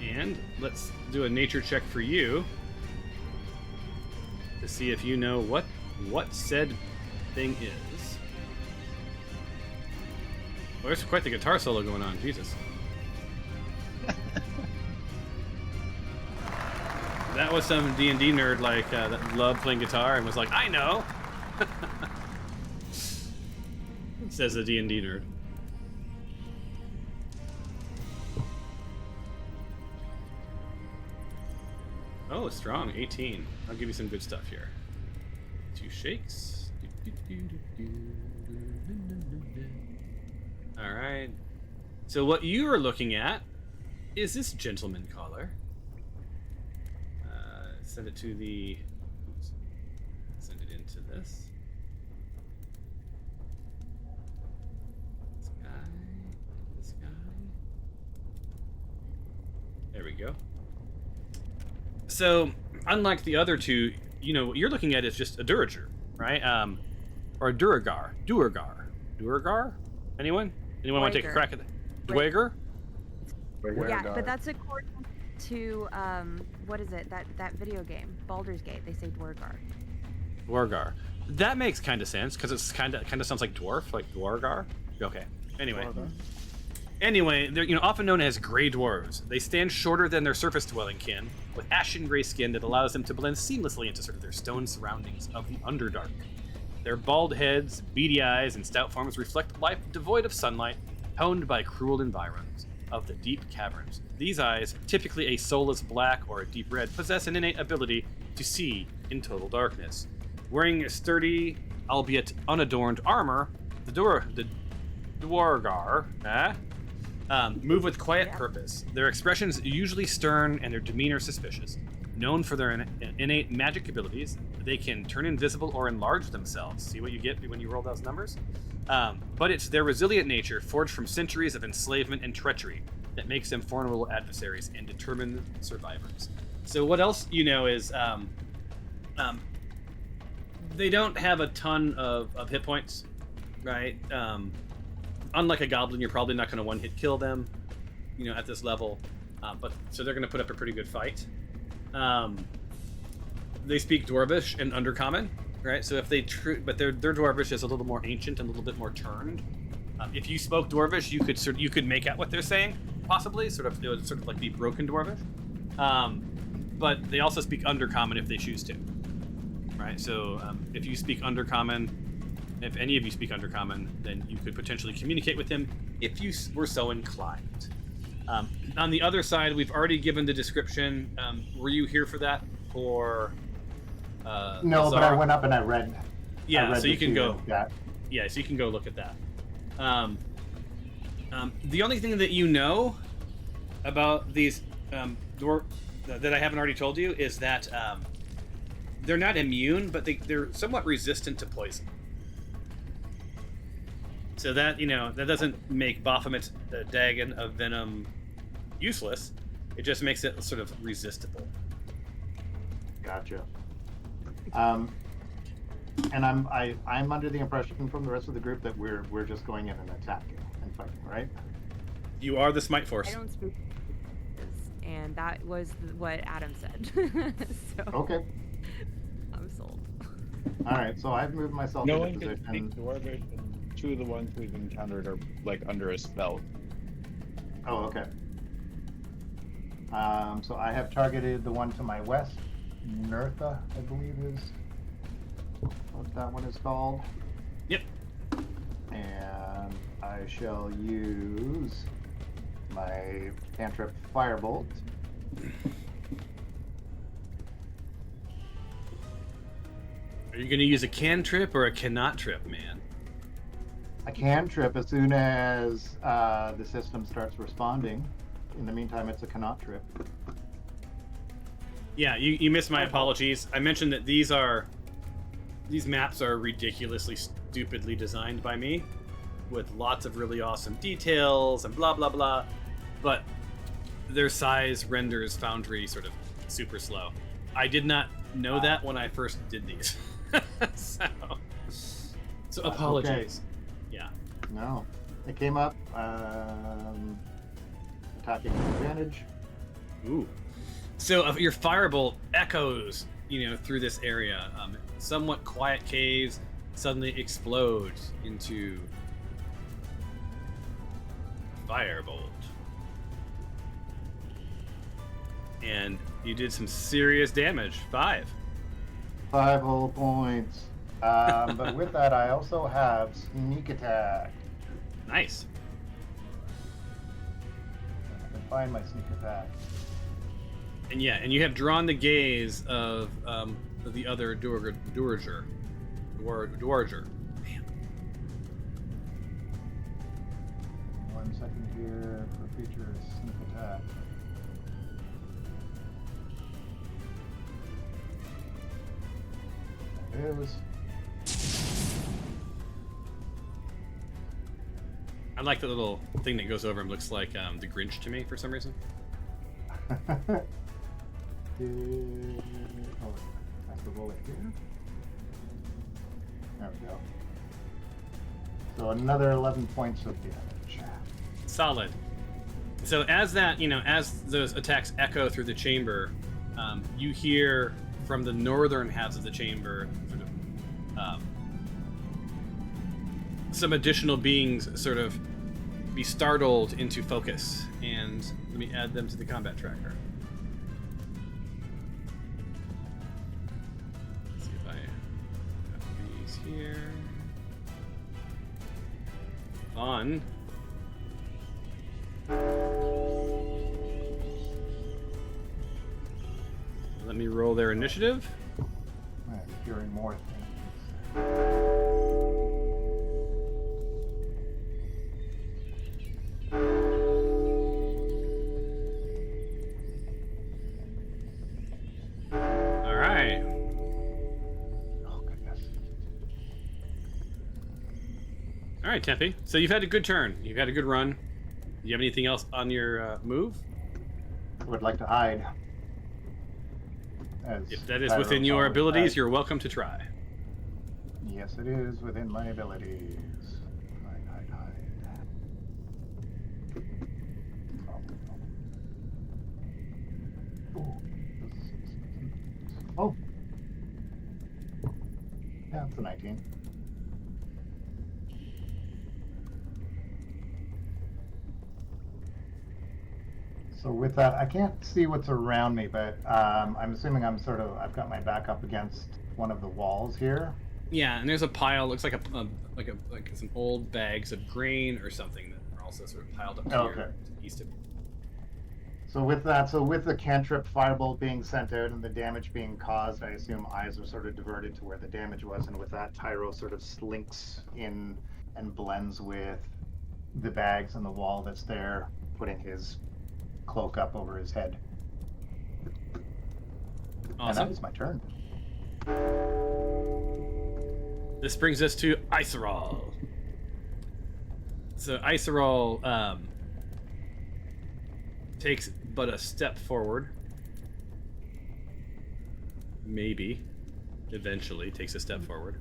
And let's do a nature check for you to see if you know what said thing is. Well, there's quite the guitar solo going on. Jesus. That was some D&D nerd that loved playing guitar and was like, I know. Says the D&D nerd. Oh, strong. 18. I'll give you some good stuff here. 2 shakes. All right. So what you are looking at is this gentleman caller. Send it to the... Oops. Send it into this. This guy. There we go. So, unlike the other two, what you're looking at is just a Durager, right? Or a Duragar. Duragar? Anyone want to take a crack at that? Dwager? Yeah, but that's according to what is it? That video game, Baldur's Gate. They say Dwargar. Dwargar. That makes kind of sense because it's kind of sounds like dwarf, like Dwargar. Okay. Anyway, they're often known as gray dwarves. They stand shorter than their surface-dwelling kin, with ashen gray skin that allows them to blend seamlessly into sort of their stone surroundings of the Underdark. Their bald heads, beady eyes, and stout forms reflect life devoid of sunlight, honed by cruel environs of the deep caverns. These eyes, typically a soulless black or a deep red, possess an innate ability to see in total darkness. Wearing sturdy, albeit unadorned armor, the Dwargar move with quiet purpose. Their expressions usually stern and their demeanor suspicious. Known for their innate magic abilities, they can turn invisible or enlarge themselves. See what you get when you roll those numbers? But it's their resilient nature, forged from centuries of enslavement and treachery, that makes them formidable adversaries and determined survivors. So what else is they don't have a ton of hit points, right? Unlike a goblin, you're probably not going to one-hit kill them, at this level. But so they're going to put up a pretty good fight. They speak Dwarvish and Undercommon, right? So if but their Dwarvish is a little more ancient and a little bit more turned. If you spoke Dwarvish, you could make out what they're saying, possibly. It would sort of like be broken Dwarvish. But they also speak Undercommon if they choose to, right? So if you speak Undercommon. If any of you speak Undercommon, then you could potentially communicate with him if you were so inclined. On the other side, we've already given the description. Were you here for that? No, but I went up and I read. Yeah, so you can go. That. Yeah, so you can go look at that. The only thing that you know about these that I haven't already told you is that they're not immune, but they're somewhat resistant to poison. So that, that doesn't make Baphomet, the Dagon of Venom, useless. It just makes it sort of resistible. Gotcha. And I'm under the impression from the rest of the group that we're just going in and attacking and fighting, right? You are the Smite Force. I don't speak, and that was what Adam said. So, okay. I'm sold. All right, so I've moved myself No into one can position. speak Dwarvish, and 2 of the ones we've encountered are like under a spell. Oh, okay. So I have targeted the one to my west, Nertha, I believe is what that one is called. Yep. And I shall use my cantrip Firebolt. Are you going to use a cantrip or a cannot trip, man? I can trip as soon as the system starts responding. In the meantime, it's a cannot trip. Yeah, you missed my apologies. I mentioned that these maps are ridiculously stupidly designed by me, with lots of really awesome details and blah blah blah, but their size renders Foundry sort of super slow. I did not know that when I first did these. so apologies. Okay. Yeah. No, it came up. Attacking advantage. Ooh. So your firebolt echoes, through this area. Somewhat quiet caves suddenly explodes into firebolt, and you did some serious damage. 5 whole points. But with that, I also have sneak attack. Nice. I can find my sneak attack. And yeah, and you have drawn the gaze of the other Dwarger. Man. 1 second here for feature sneak attack. There it is. I like the little thing that goes over him. Looks like the Grinch to me for some reason. Oh, that's the bullet here. There we go. So another 11 points of damage. Solid. So as that, as those attacks echo through the chamber, you hear from the northern halves of the chamber sort of some additional beings sort of be startled into focus, and let me add them to the combat tracker. Let's see if I got these here. Fun. Let me roll their initiative. I'm hearing more things. All right. Oh, goodness. All right, Tempe. So you've had a good turn. You've had a good run. Do you have anything else on your move? I would like to hide. If that is within your abilities, you're welcome to try. Yes, it is within my abilities. Hide. Oh. Yeah, it's a 19. So with that, I can't see what's around me, but I'm assuming I've got my back up against one of the walls here. Yeah, and there's a pile. Looks like like some old bags of grain or something that are also sort of piled up here Okay. to the east of you. So with the cantrip firebolt being sent out and the damage being caused, I assume eyes are sort of diverted to where the damage was, and with that, Tyro sort of slinks in and blends with the bags and the wall that's there, putting his cloak up over his head. And Awesome. that is my turn. This brings us to Iserol. So Iserol takes but a step forward. Maybe. Eventually takes a step forward.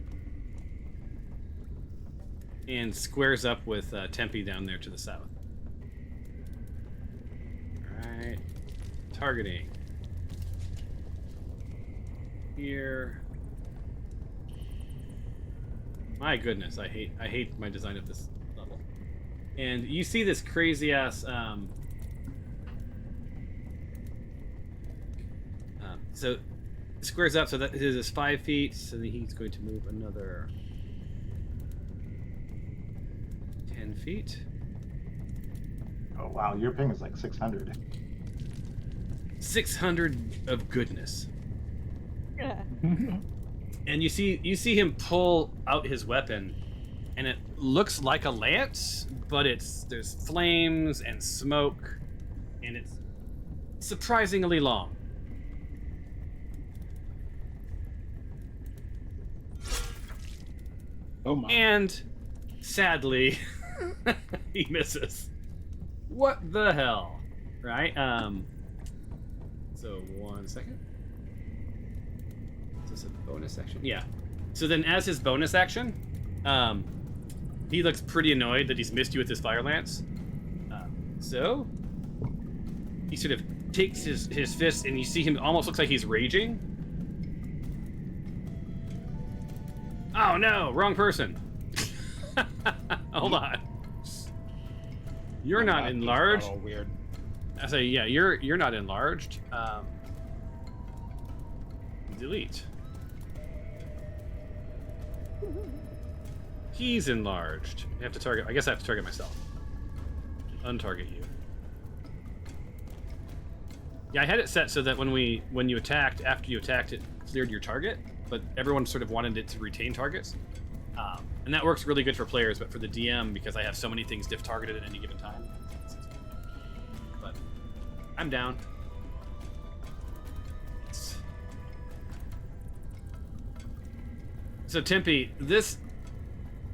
And squares up with Tempe down there to the south. Alright. Targeting. Here. My goodness, I hate my design of this level. And you see this crazy ass so squares up, so that is 5 feet, so then he's going to move another 10 feet. Oh wow, your ping is like 600. 600 of goodness. And you see him pull out his weapon, and it looks like a lance, but there's flames and smoke, and it's surprisingly long. Oh my. And sadly, he misses. What the hell? Right? So 1 second. Is this a bonus action? Yeah. So then as his bonus action, he looks pretty annoyed that he's missed you with his fire lance. So he sort of takes his fist, and you see him almost looks like he's raging. Oh no, wrong person. Hold on. You're My not map just got enlarged. all weird. I say, yeah, you're not enlarged. Delete. He's enlarged. You have to target. I guess I have to target myself. Untarget you. Yeah, I had it set so that when you attacked, after you attacked, it cleared your target, but everyone sort of wanted it to retain targets. And that works really good for players, but for the DM, because I have so many things diff targeted at any given time. But I'm down. So Tempe, this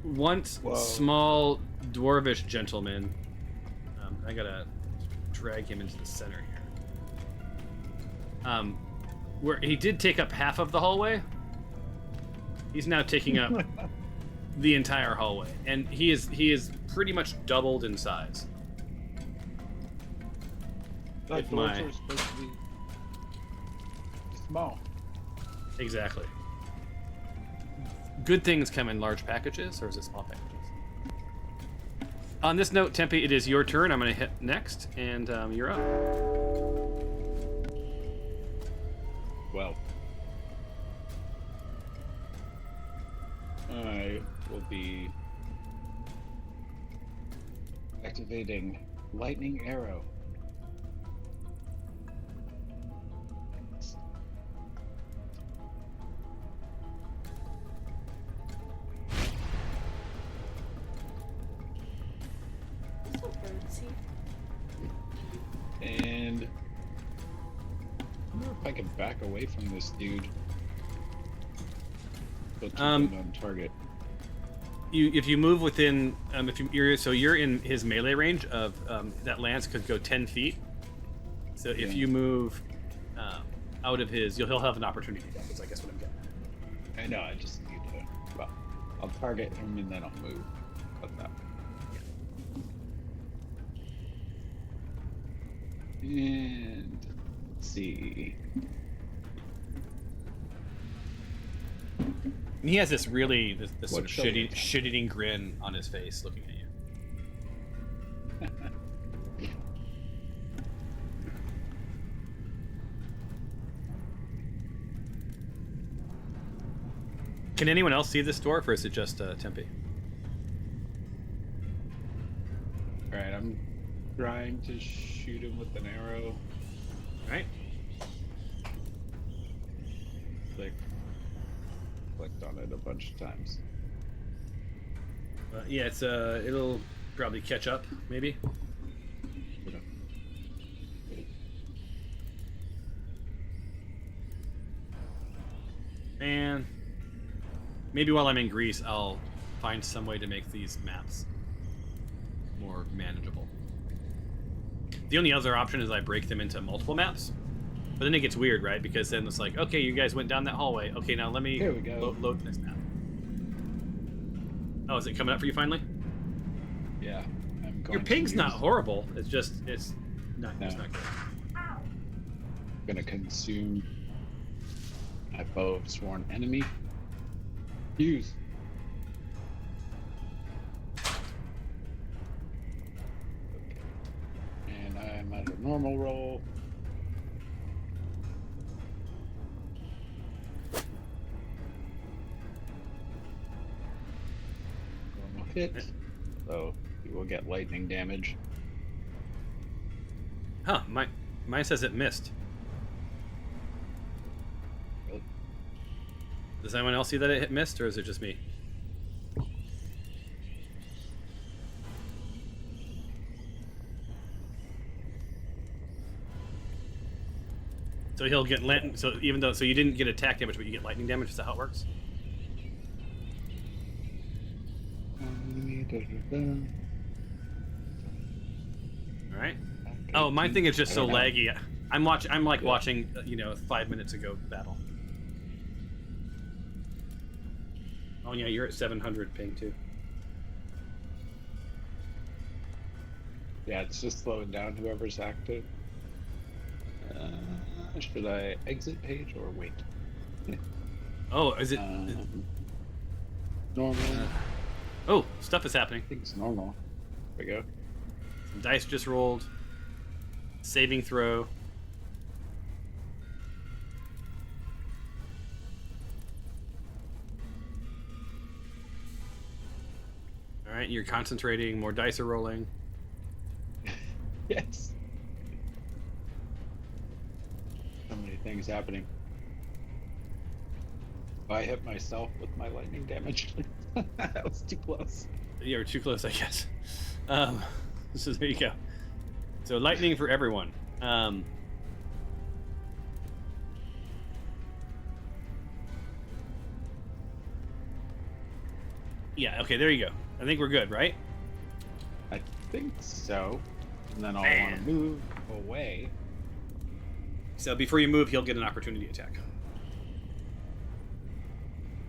once small dwarvish gentleman, I gotta drag him into the center here. Where he did take up half of the hallway, he's now taking up the entire hallway, and he is pretty much doubled in size. That doors are supposed to be small. Exactly. Good things come in large packages, or is it small packages? On this note, Tempe, it is your turn. I'm going to hit next, and you're up. Well, I will be activating Lightning Arrow. And I wonder if I can back away from this dude. But keep him on target. If you move within, you're in his melee range of that lance could go 10 feet. So if you move out of his, he'll have an opportunity. That's I guess what I'm getting at. I know. I just need to. Well, I'll target him and then I'll move. Like that. And let's see. And he has this really this sort of shall we shit-eating grin on his face, looking at you. Can anyone else see this dwarf, or is it just Tempe? All right, I'm trying to shoot him with an arrow. All right. Clicked on it a bunch of times. Yeah, it's it'll probably catch up, maybe. And maybe while I'm in Greece, I'll find some way to make these maps more manageable. The only other option is I break them into multiple maps. But then it gets weird, right? Because then it's like, okay, you guys went down that hallway. Okay, now let me Here we go. load the next map. Oh, is it coming up for you finally? Yeah. I'm going Your ping's to not use- horrible. It's just, it's not good. Gonna consume my bow of sworn enemy. Use. And I'm at a normal roll. Normal hit. So you will get lightning damage. Huh, mine says it missed. Really? Does anyone else see that it hit missed, or is it just me? So he'll get so even though you didn't get attack damage, but you get lightning damage. Is that how it works? All right. Oh, my thing is just so laggy. I'm watching, 5 minutes ago battle. Oh yeah, you're at 700 ping too. Yeah, it's just slowing down whoever's active. Should I exit page or wait? Oh, is it? Normal. Oh, stuff is happening. I think it's normal. There we go. Some dice just rolled. Saving throw. All right, you're concentrating. More dice are rolling. Yes. things happening. I hit myself with my lightning damage. That was too close. You were too close, I guess. So there you go. So lightning for everyone. Yeah, okay, there you go. I think we're good, right? I think so. And then I'll Man. want to move away. So before you move, he'll get an opportunity attack. Do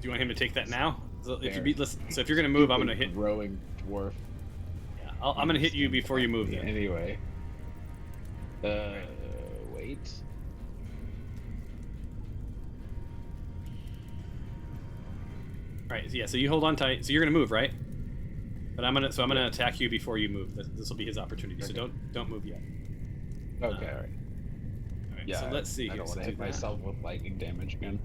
you want him to take that now? So if, so if you're going to move, I'm going to hit... Growing dwarf. Yeah, I'm going to hit you before you move then. Anyway. Wait. Alright, yeah, so you hold on tight. So you're going to move, right? But I'm going to attack you before you move. This will be his opportunity, so don't move yet. Okay, alright. Yeah, so let's see. I don't want to hit myself with lightning damage again.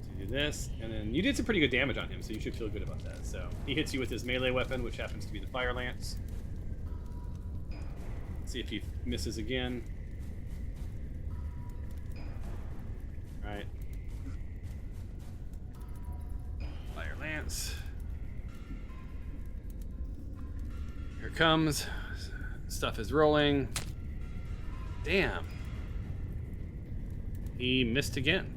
So you do this, and then you did some pretty good damage on him, so you should feel good about that. So he hits you with his melee weapon, which happens to be the fire lance. See if he misses again. All right. Fire lance. Here it comes. Stuff is rolling. Damn. He missed again.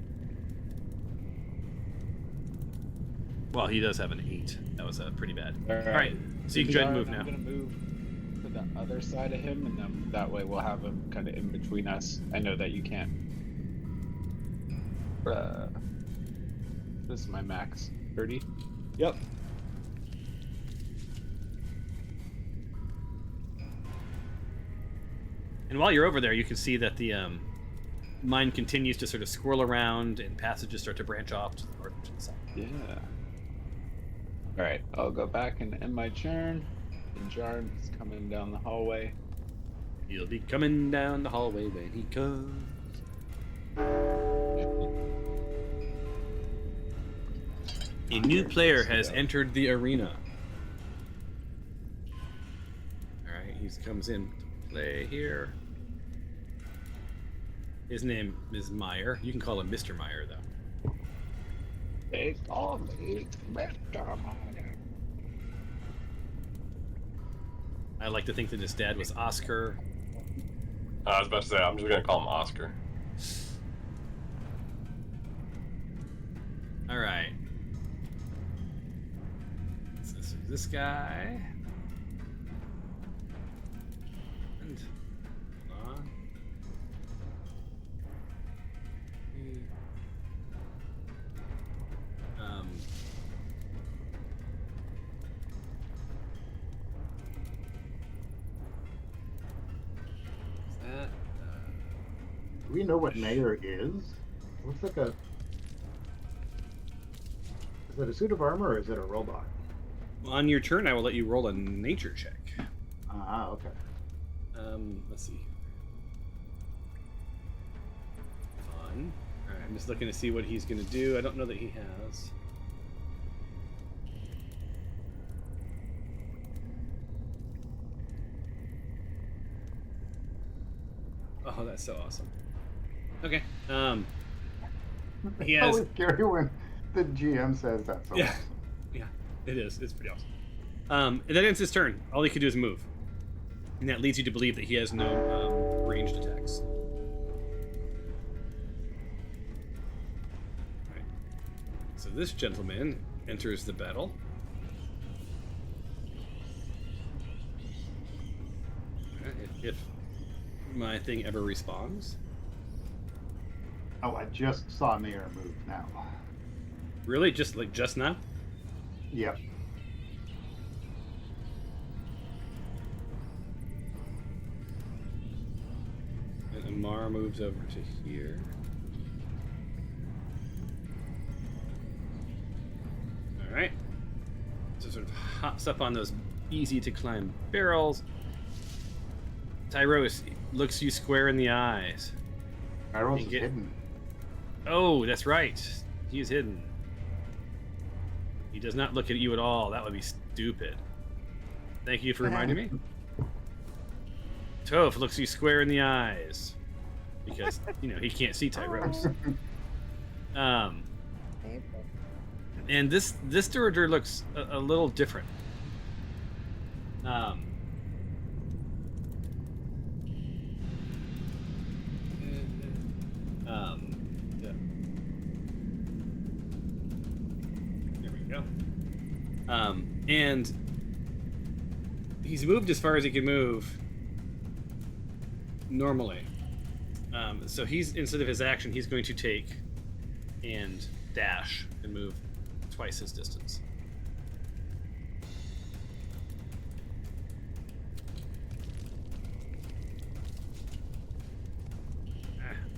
Well, he does have an 8. That was pretty bad. All right. So you can try and move now. I'm going to move to the other side of him, and then that way we'll have him kind of in between us. I know that you can't. This is my max. 30? Yep. And while you're over there, you can see that the mine continues to sort of swirl around, and passages start to branch off to the north and to the south. Yeah. Alright, I'll go back and end my turn. And Jarn's coming down the hallway. He'll be coming down the hallway when he comes. A new player has entered the arena. Alright, he comes in to play here. His name is Meyer. You can call him Mr. Meyer, though. They call me Mr. Meyer. I like to think that his dad was Oscar. I was about to say, I'm just gonna call him Oscar. All right. So this is this guy. And hold on. That. Do we know what Mayor is? Looks like a. Is it a suit of armor or is it a robot? On your turn, I will let you roll a nature check. Ah, okay. Let's see. Fun. All right, I'm just looking to see what he's going to do. I don't know that he has. Oh, that's so awesome. Okay. He It's has. always scary when the GM says that. So Yeah. Yeah, it is. It's pretty awesome. And that ends his turn. All he could do is move. And that leads you to believe that he has no ranged attacks. Right. So this gentleman enters the battle. If my thing ever respawns. Oh, I just saw Mayor move now. Really? Just now? Yep. And Amar moves over to here. Alright. So sort of hops up on those easy to climb barrels. Tyros looks you square in the eyes. Arrows You is get- hidden. Oh, that's right. He is hidden. He does not look at you at all. That would be stupid. Thank you for reminding me. Toph looks you square in the eyes. because he can't see tight ropes. And this Duradur looks a little different. There we go. And he's moved as far as he can move normally. So he's, instead of his action, he's going to take and dash and move twice his distance.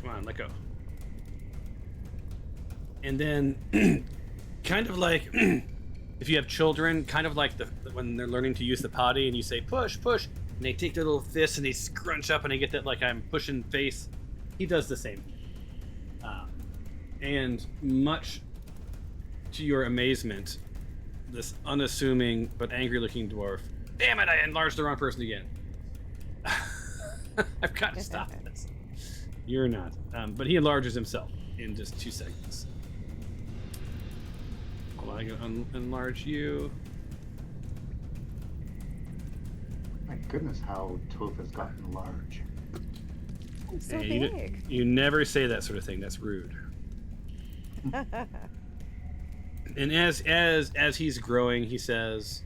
Come on, let go. And then, kind of like if you have children, kind of like when they're learning to use the potty, and you say push, push, and they take their little fists and they scrunch up and they get that like I'm pushing face. He does the same. And much to your amazement, this unassuming but angry-looking dwarf. Damn it! I enlarged the wrong person again. I've got to stop this. You're not. But he enlarges himself in just 2 seconds. Hold on, I can enlarge you. My goodness, how Toph has gotten large. So Hey, big. you never say that sort of thing. That's rude. And as he's growing, he says,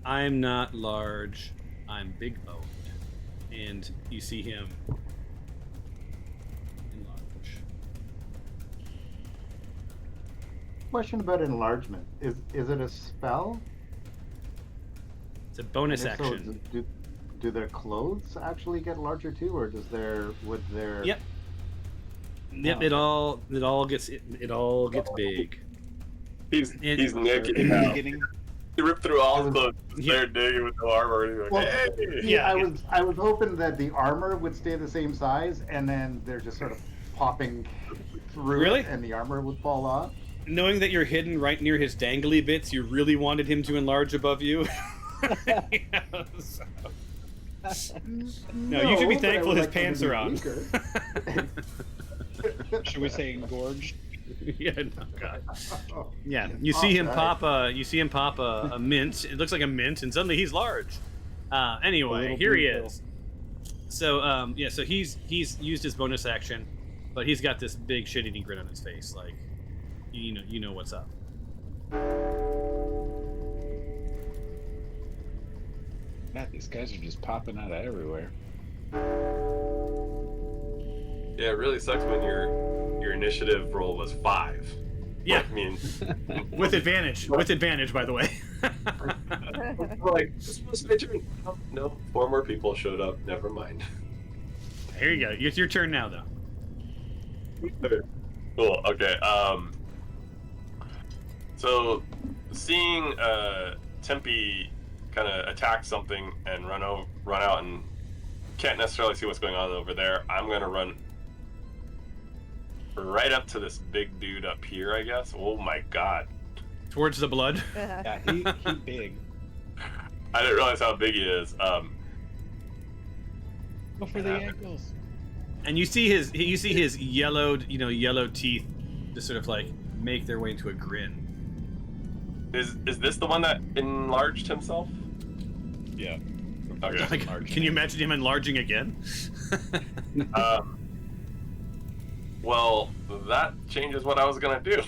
"I'm not large. I'm big-boned." And you see him enlarge. Question about enlargement. Is it a spell? It's a bonus And if so, action. do their clothes actually get larger too, or would their Yep. Yep. Oh. It all gets big. He's And- naked In the now. beginning, He ripped through all the clothes. Yeah. They're digging with no armor. And he's like, Well, hey! Yeah, I was hoping that the armor would stay the same size, and then they're just sort of popping through Really? it, and the armor would fall off. Knowing that you're hidden right near his dangly bits, you really wanted him to enlarge above you. Yeah, so- No, you should be but I thankful would his like them pants to be are on. weaker. should we say engorged? Yeah, no, God. Yeah, you see him pop a mint. It looks like a mint, and suddenly he's large. Anyway, little here he blue pill. is. So so he's used his bonus action, but he's got this big shit-eating grin on his face, like you know what's up. Matt, these guys are just popping out of everywhere. Yeah, it really sucks when your initiative roll was 5. Yeah, I mean, with advantage, by the way. like, this was my turn. Oh, no, 4 more people showed up. Never mind. Here you go. It's your turn now, though. Cool. Okay. So, seeing Tempe kind of attack something and run out and can't necessarily see what's going on over there, I'm gonna run right up to this big dude up here, I guess. Oh my god. Towards the blood. Yeah, he big. I didn't realize how big he is. Go for the ankles. And you see his yellow teeth just sort of like make their way into a grin. Is this the one that enlarged himself? Yeah. Okay. Can you imagine him enlarging again? Well, that changes what I was gonna do,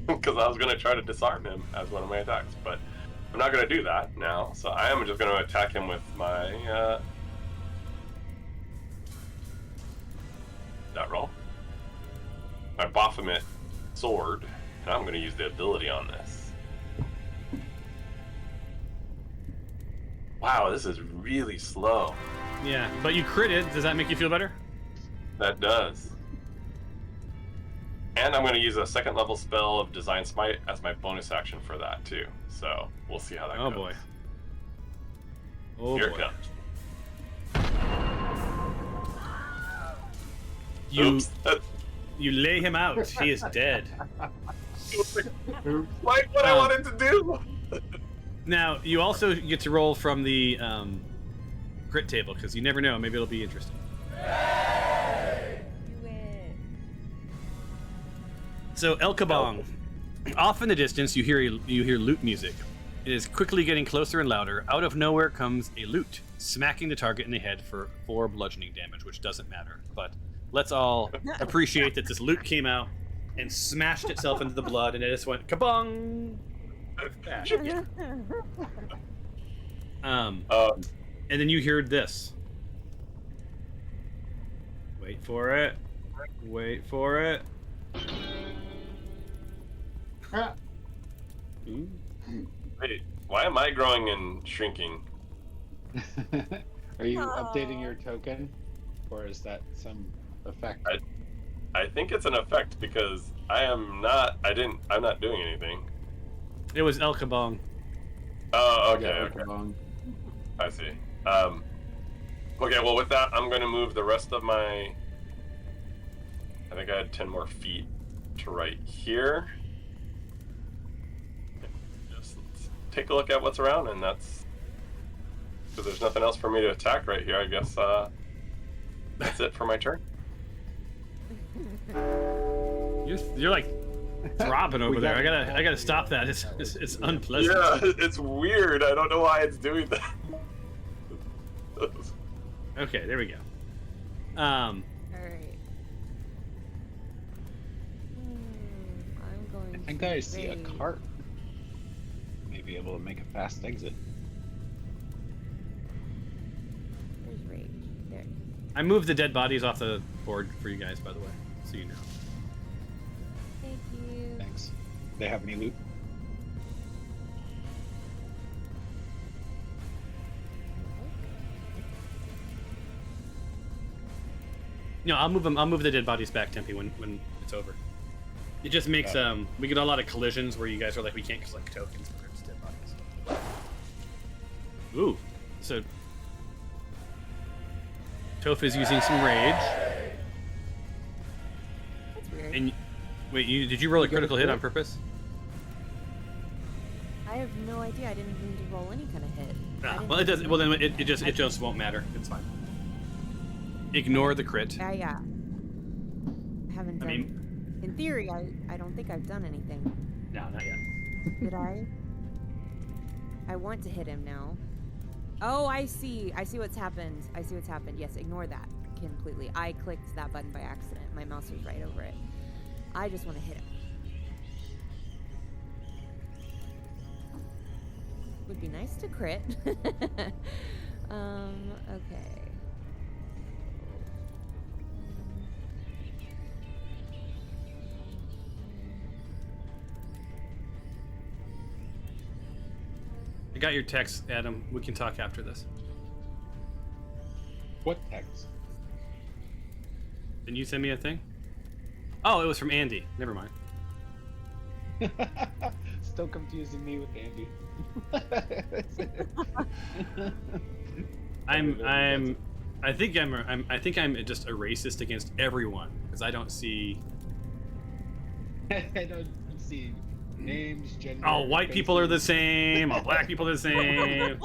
because I was gonna try to disarm him as one of my attacks, but I'm not gonna do that now. So I am just gonna attack him with my that roll, my Baphomet sword, and I'm gonna use the ability on this. Wow, this is really slow. Yeah, but you critted. Does that make you feel better? That does. And I'm going to use a 2nd level spell of Design Smite as my bonus action for that too. So we'll see how that Oh goes. boy. Oh Here boy. it comes. You Oops. you lay him out. He is dead. Like what I wanted to do. Now you also get to roll from the crit table because you never know. Maybe it'll be interesting. So El Kabong, off in the distance, you hear lute music. It is quickly getting closer and louder. Out of nowhere comes a lute, smacking the target in the head for 4 bludgeoning damage, which doesn't matter. But let's all appreciate that this lute came out and smashed itself into the blood, and it just went kabong. And then you heard this. Wait for it. Wait for it. Wait, why am I growing and shrinking? Are you updating your token, or is that some effect? I think it's an effect because I'm not doing anything. It was El Kabong. Oh, okay. Yeah, Okay. I see. Okay, well, with that, I'm going to move the rest of my... I think I had 10 more feet to right here. Just take a look at what's around, and that's... Because there's nothing else for me to attack right here, I guess that's it for my turn. You're like throbbing over there. I gotta stop that. It's unpleasant. Yeah, it's weird. I don't know why it's doing that. Okay, there we go. Alright. I'm going I think to I see a raid. cart. May be able to make a fast exit. Where's Rage? There it is. I moved the dead bodies off the board for you guys, by the way, so you know. Thank you. Thanks. They have any loot? No, I'll move the dead bodies back, Tempe, when it's over. It just makes we get a lot of collisions where you guys are like, we can't collect tokens for there's dead bodies. Ooh, so Toph is using some rage. That's weird. And wait, did you roll a critical hit on purpose? I have no idea. I didn't mean to roll any kind of hit. Well, it doesn't. Well, then it just won't matter. It's fine. Ignore the crit. Yeah. I haven't done. In theory, I don't think I've done anything. No, not yet. Did I? I want to hit him now. Oh, I see. I see what's happened. Yes, ignore that completely. I clicked that button by accident. My mouse was right over it. I just want to hit him. Would be nice to crit. Okay. I got your text, Adam. We can talk after this. What text? Didn't you send me a thing? Oh, it was from Andy. Never mind. Still confusing me with Andy. I think I'm just a racist against everyone because I don't see. I don't see names, gender. All white people are the same. All black people are the same.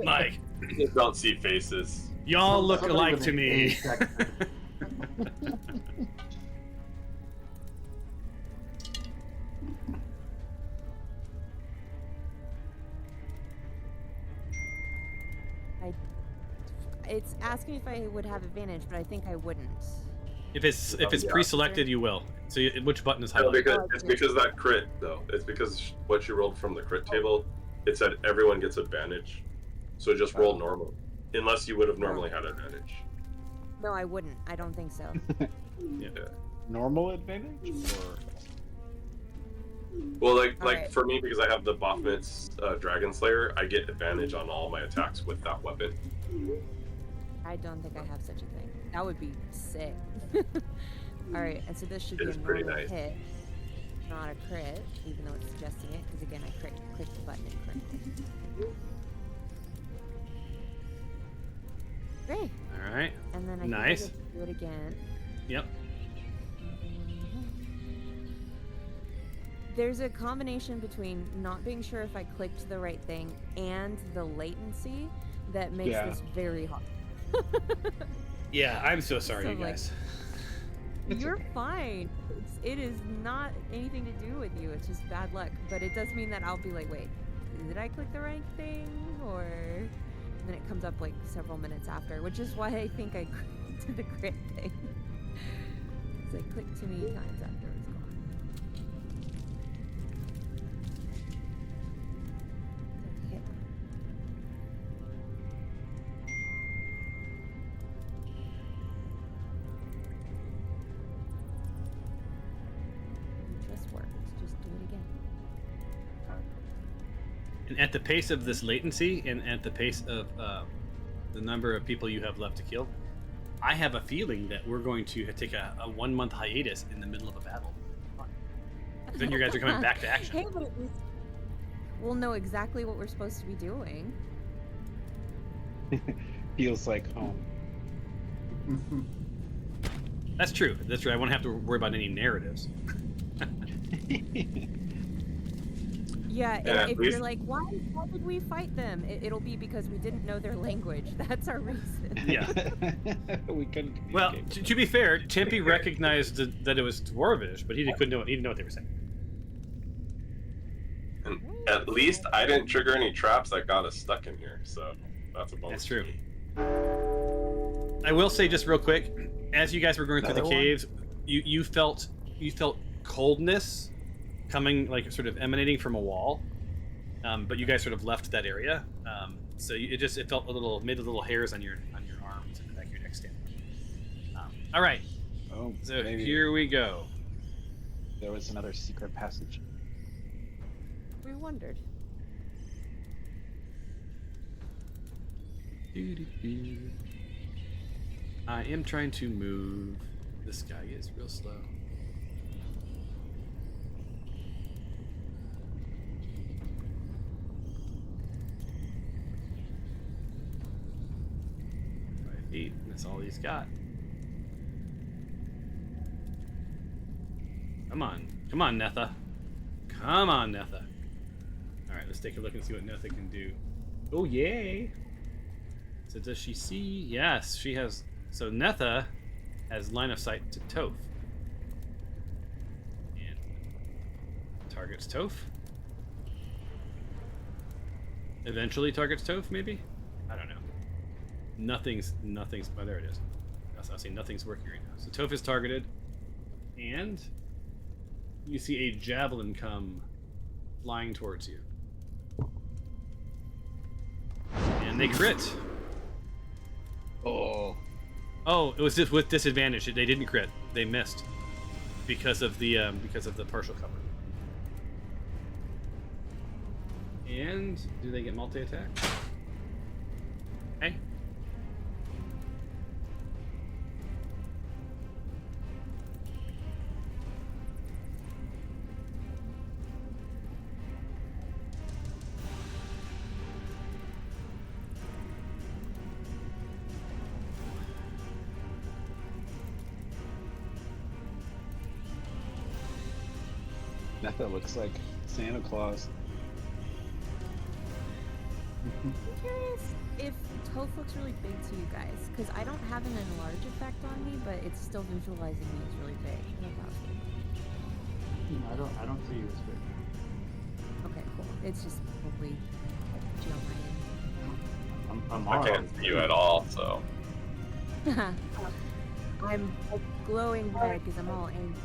Like, I just don't see faces. y'all look alike to me. It's asking if I would have advantage, but I think I wouldn't. If it's pre-selected, you will. So which button is No, highlighted? because it's because that crit though. It's because what you rolled from the crit table. It said everyone gets advantage, so just roll normal, unless you would have normally had advantage. No, I wouldn't. I don't think so. Yeah. Normal advantage? Or... Well, like Alright. for me, because I have the Baphomet's Dragon Slayer, I get advantage on all my attacks with that weapon. I don't think I have such a thing. That would be sick. Alright, and so this should It be is a pretty normal nice. hit, not a crit, even though it's suggesting it, because again, I clicked the button incorrectly. Great. All right. And then I Nice. can do it again. Yep. There's a combination between not being sure if I clicked the right thing and the latency that makes Yeah. this very hard. Yeah, I'm so sorry, So, you like, guys. You're okay. fine. It is not anything to do with you. It's just bad luck. But it does mean that I'll be like, wait, did I click the right thing? Or and then it comes up like several minutes after, which is why I think I did the crit thing. It's like clicked too many times after it's gone. Okay. It just worked. Just do it again. And at the pace of this latency, and at the pace of the number of people you have left to kill, I have a feeling that we're going to take a 1 month hiatus in the middle of a battle. Then you guys are coming back to action. Hey, but at least we'll know exactly what we're supposed to be doing. Feels like home. That's true. That's true. I won't have to worry about any narratives. Yeah, Yeah, and if please. you're like, why did we fight them? It'll be because we didn't know their language. That's our reason. Yeah. We couldn't. Well, communicate. to be fair, Tempe recognized that it was Dwarvish, but he didn't know what they were saying. And at least I didn't trigger any traps that got us stuck in here, so that's a bonus. That's true. I will say just real quick, as you guys were going through the Another one? caves, you felt coldness coming, like sort of emanating from a wall, but you guys sort of left that area, so it felt made a little hairs on your arms and the back of your neck stand. All right, Oh, so maybe here we go. there was another secret passage. We wondered. I am trying to move. This guy is real slow. Feet. That's all he's got. Come on, Netha. Come on, Netha. All right, let's take a look and see what Netha can do. Oh yay! So does she see? Yes, she has. So Netha has line of sight to Toph. And targets Toph. Eventually targets Toph, maybe? I don't know. Nothing's. Oh, there it is. I was saying nothing's working right now. So Toph is targeted, and you see a javelin come flying towards you, and they crit. Oh. Oh, it was just with disadvantage. They didn't crit. They missed because of the partial cover. And do they get multi-attack? Okay. That looks like Santa Claus. I'm curious if Toph looks really big to you guys, because I don't have an enlarge effect on me, but it's still visualizing me as really big. I think that's really I don't see you as big. okay, cool. It's just probably on I can't see you at all, so. my end. I'm glowing red because I'm all angry.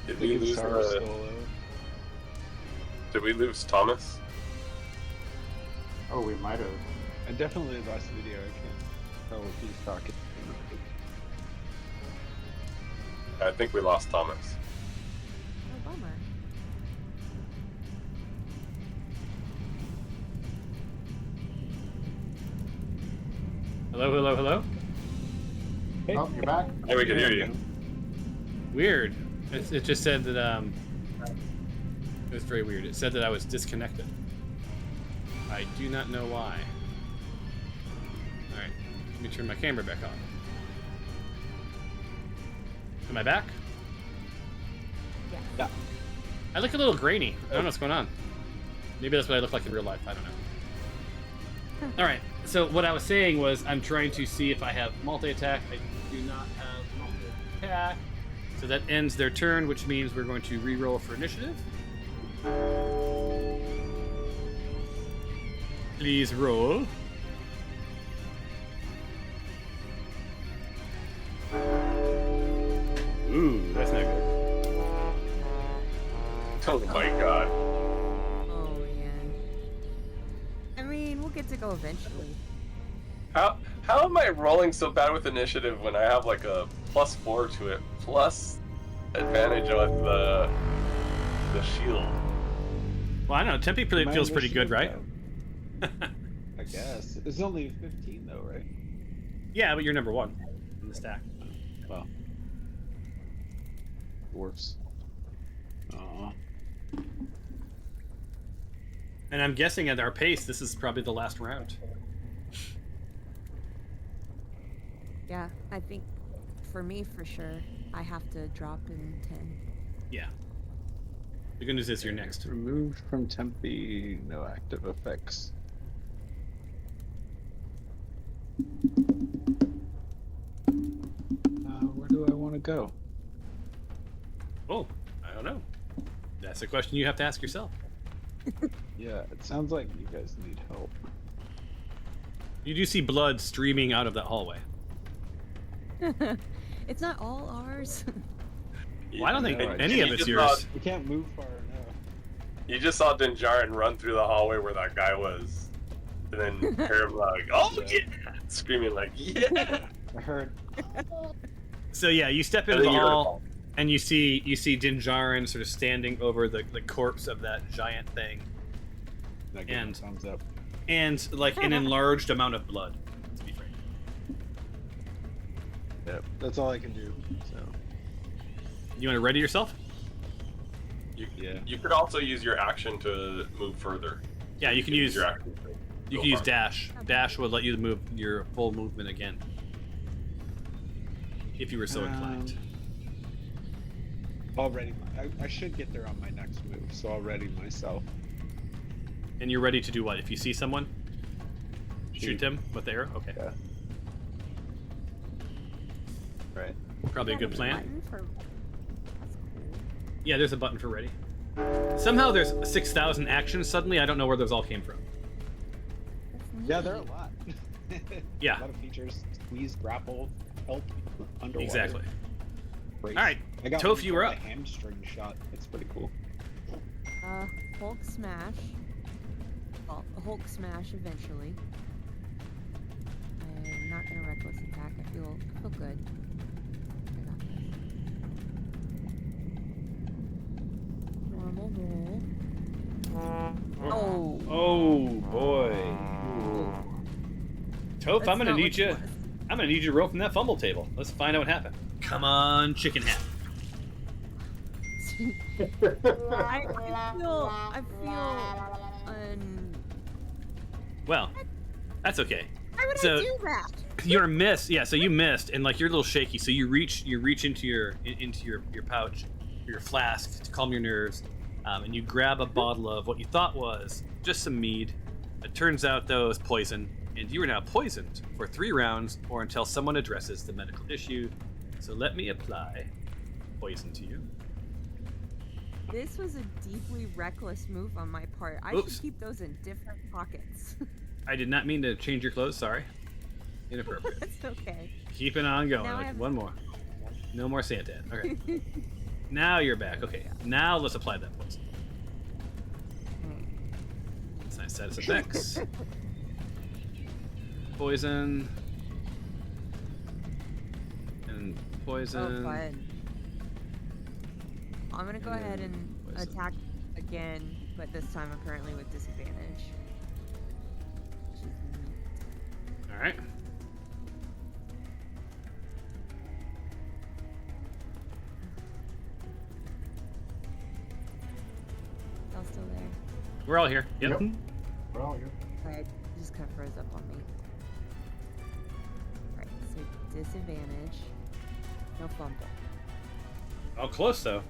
Did We we can lose start solo. Did we lose Thomas? Oh, we might have. I definitely lost video. I can't tell if he's talking. I think we lost Thomas. Oh, bummer. Hello. Oh, you're back. Yeah, we can hear you. Weird. It just said that it was very weird. It said that I was disconnected. I do not know why. All right, let me turn my camera back on. Am I back? Yeah. Yeah. I look a little grainy. I don't know what's going on. Maybe that's what I look like in real life. I don't know. All right. So what I was saying was I'm trying to see if I have multi-attack. I do not have multi-attack. So that ends their turn, which means we're going to re-roll for initiative. Please roll. Ooh, that's not good. Oh my god. Oh man. I mean, we'll get to go eventually. How am I rolling so bad with initiative when I have like a +4 to it, plus advantage with the shield? Well, I don't know. Tempe My feels pretty good, right? initiative, I guess. It's only 15 though, right? Yeah, but you're number 1 in the stack. Well. Dwarfs. Aw. And I'm guessing at our pace, this is probably the last round. Yeah, I think for me, for sure, I have to drop in 10. Yeah. The good news is you're next. Removed from Tempe, no active effects. Where do I want to go? Oh, I don't know. That's a question you have to ask yourself. Yeah, it sounds like you guys need help. You do see blood streaming out of that hallway. It's not all ours. Well, I don't think No, any of you it's just yours. We can't move far enough. You just saw Dinjarin run through the hallway where that guy was, and then hear him like, "Oh yeah!" screaming like, "Yeah!" I heard. So yeah, you step into And the then you heard a hall, call. and you see Dinjarin sort of standing over the corpse of that giant thing, That gave And- a thumbs up. and like an enlarged amount of blood. To be frank. Yep, that's all I can do. So You want to ready yourself? yeah. You could also use your action to move further. Yeah, you can use your action. to you go can use farther. dash. Dash would let you move your full movement again, if you were so inclined. I'll ready. I should get there on my next move, so I'll ready myself. And you're ready to do what? If you see someone, shoot Shoot. them with the arrow. Okay, Yeah. Right. probably a good plan. Button for... That's cool. Yeah, there's a button for ready. Somehow there's 6,000 actions suddenly. I don't know where those all came from. That's Yeah, there are a neat. lot. Yeah. A lot of features: squeeze, grapple, help, underwater. Exactly. Brace. All right, I got Toph, one you were called up. a hamstring shot. That's pretty cool. Hulk smash. Well, Hulk smash eventually. I'm not gonna reckless attack. I feel good. I got this. Normal roll. Oh. Oh boy. Toph, That's I'm gonna not need what you. it I'm gonna need you to roll from that fumble table. Let's find out what happened. Come on, chicken hat. I feel Well, that's okay. Why would So- I do that? You're a miss. Yeah, so you missed, and like you're a little shaky. So you reach into your pouch, or your flask to calm your nerves, and you grab a bottle of what you thought was just some mead. It turns out though it was poison, and you are now poisoned for 3 rounds, or until someone addresses the medical issue. So let me apply poison to you. This was a deeply reckless move on my part. I Oops. should keep those in different pockets. I did not mean to change your clothes. Sorry. Inappropriate. That's okay. Keeping on going. Now I Like, have- one more. No more Santa. Okay. Now you're back. Okay. Now let's apply that poison. It's nice status effects. Poison. And poison. Oh, fun. I'm gonna go And ahead then and poison. attack again, but this time apparently with disadvantage. Which is neat. All right. Y'all still there? We're all here. Yep. Yep. We're all here. Sorry, it just kind of froze up on me. Right, so disadvantage. No fumble. Oh, close though.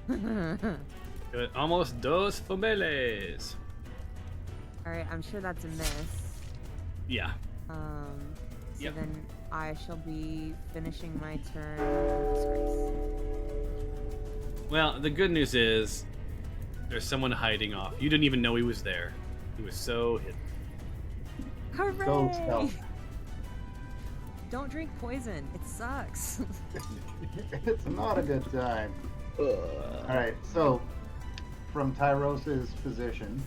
Good. Almost dos fomeles. All right, I'm sure that's a miss. Yeah. So Yep. then I shall be finishing my turn. Disgrace. Well, the good news is there's someone hiding off. You didn't even know he was there. He was so hidden. Hooray! Go stealth. Don't drink poison. It sucks. It's not a good time. Alright, so from Tyros's position,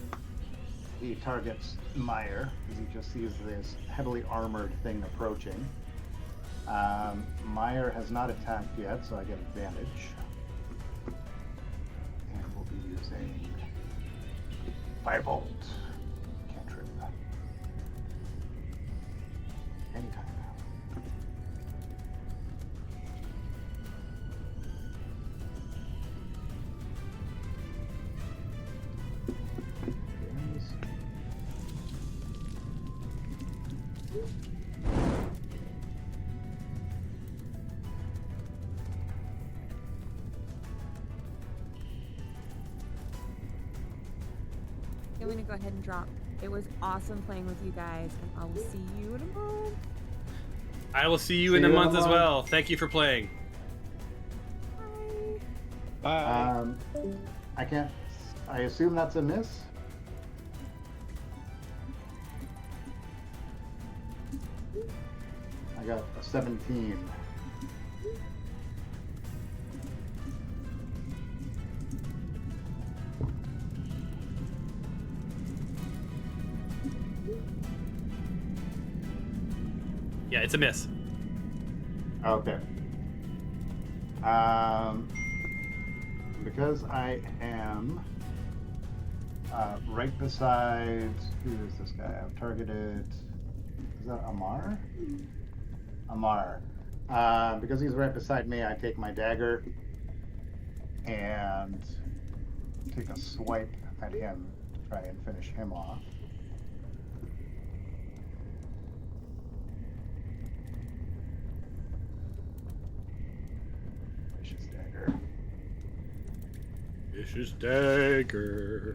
he targets Meyer as he just sees this heavily armored thing approaching. Meyer has not attacked yet, so I get advantage. And we'll be using Firebolt. Cantrip. Anytime now. Yes. I'm gonna go ahead and drop. It was awesome playing with you guys, and I will see you in a month. I will see you See in a you in a month as month. well. Thank you for playing. Bye. Bye. I assume that's a miss? I got a 17. Yeah, it's a miss. Okay. Because I am right beside, who is this guy? I've targeted, is that Amar? Amar. Because he's right beside me, I take my dagger and take a swipe at him to try and finish him off. Vicious dagger. Vicious dagger.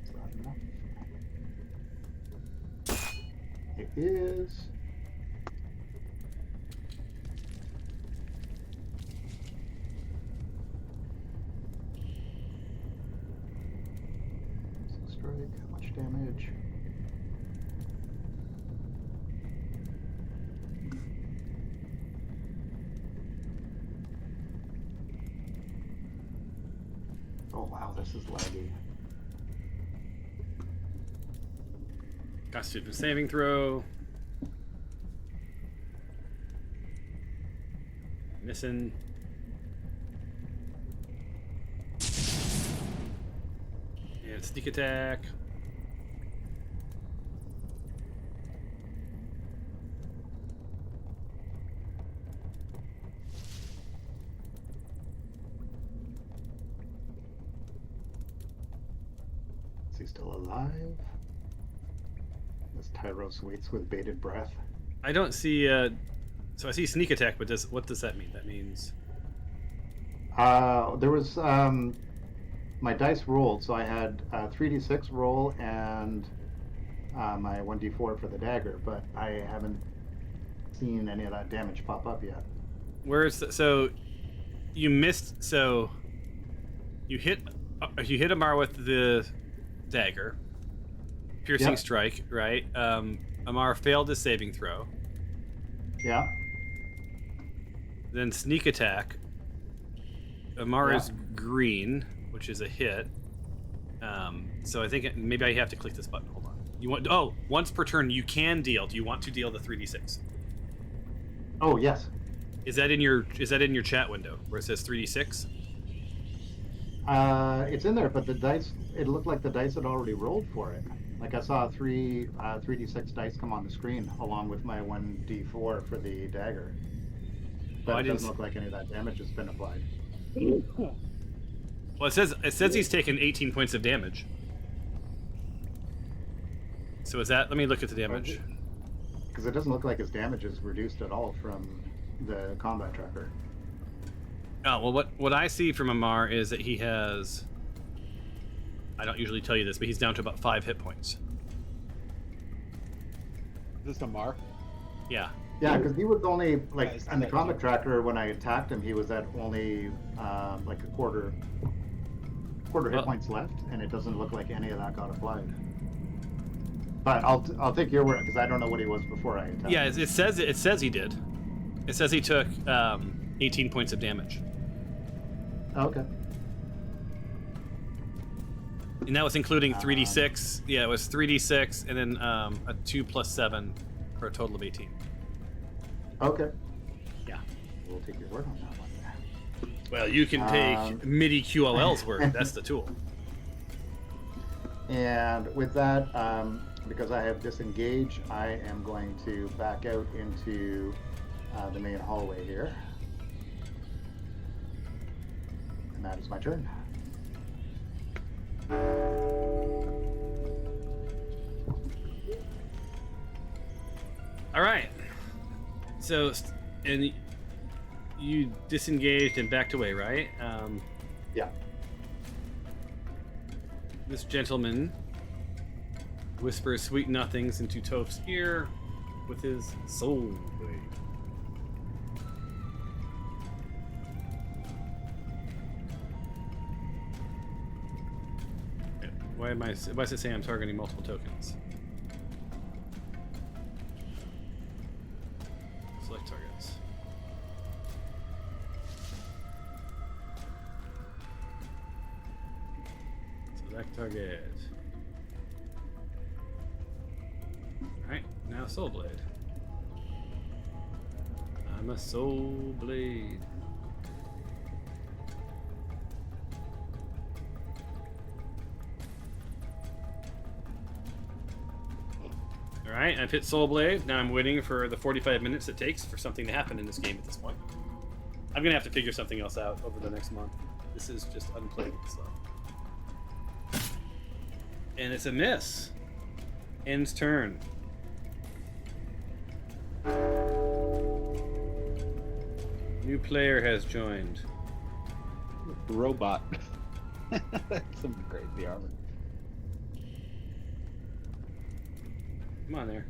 Is that enough? It is. Strike, how much damage? Oh wow, this is laggy. Constitution saving throw. Missing. And sneak attack. Is he still alive? This Tyros waits with bated breath. I don't see. So I see sneak attack, but what does that mean? That means There was my dice rolled, so I had 3d6 roll and my 1d4 for the dagger, but I haven't seen any of that damage pop up yet. so you missed. So you hit Amar with the dagger, piercing Yep. strike, right? Amar failed his saving throw. Yeah. Then sneak attack. Amar Yeah. is green, which is a hit. So I think maybe I have to click this button. Hold on. You want? Oh, once per turn you can deal. Do you want to deal the 3d6? Oh yes. Is that in your chat window where it says 3d6? It's in there, but the dice. It looked like the dice had already rolled for it. Like I saw 3d6 dice come on the screen along with my 1d4 for the dagger. But I it didn't doesn't look like any of that damage has been applied. Well, it says he's taken 18 points of damage. So is that? Let me look at the damage. Because it doesn't look like his damage is reduced at all from the combat tracker. Oh, well, what I see from Amar is that he has... I don't usually tell you this, but he's down to about 5 hit points. Is this Amar? Yeah. Yeah, because he was only, like, Guys, on the that- combat tracker, when I attacked him, he was at only, like, a quarter hit Well- points left, and it doesn't look like any of that got applied. But I'll take your word, because I don't know what he was before I attacked. Yeah, it says he did. It says he took 18 points of damage. Okay. And that was including 3d6. Yeah, it was 3d6 and then a 2 plus 7 for a total of 18. Okay. Yeah. We'll take your word on that one. Well, you can take MIDI QLL's word. That's the tool. And with that, because I have disengaged, I am going to back out into the main hallway here. And that is my turn. All right. So, and you disengaged and backed away, right? Yeah. This gentleman whispers sweet nothings into Toph's ear with his soul blade. Why does it say I'm targeting multiple tokens? Select targets. Select target. Alright, now Soul Blade. I'm a Soul Blade. Alright, I've hit Soul Blade. Now I'm waiting for the 45 minutes it takes for something to happen in this game at this point. I'm gonna have to figure something else out over the next month. This is just unplayable stuff. And it's a miss. Ends turn. New player has joined. Robot. That's some crazy armor. Come on there.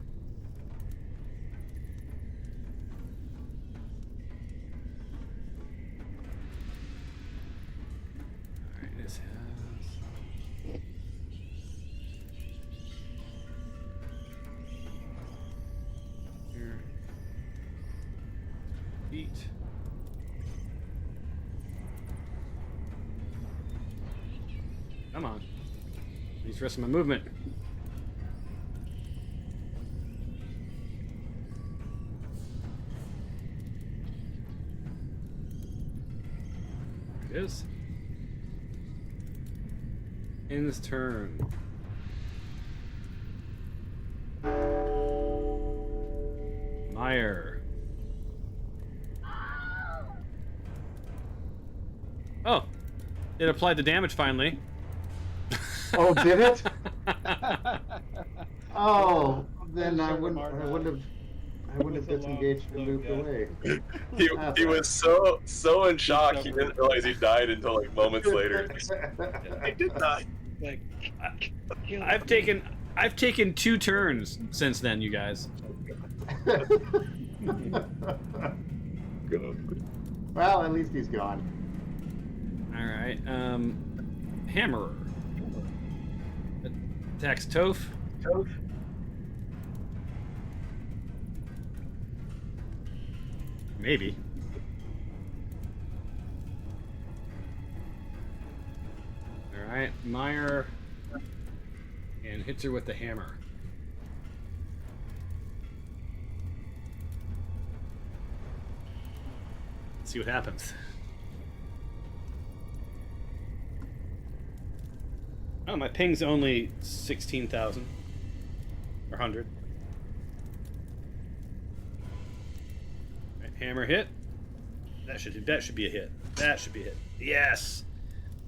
Alright, this has... Here. Feet. Come on. Needs the rest of my movement. There it is. Ends turn. Meyer. Oh, it applied the damage finally. Oh, did it? Oh, then I'm I sure wouldn't Mark have was a disengaged and long moved slow away. He was so in shock he didn't realize he died until like moments later. I did die. Like, I've taken 2 turns since then, you guys. Well, at least he's gone. All right. Hammerer. Attacks Toph. Maybe. All right, Meyer, and hits her with the hammer. Let's see what happens. Oh, my ping's only 16,000 or 100. Right, hammer hit. That should be a hit. That should be a hit. Yes.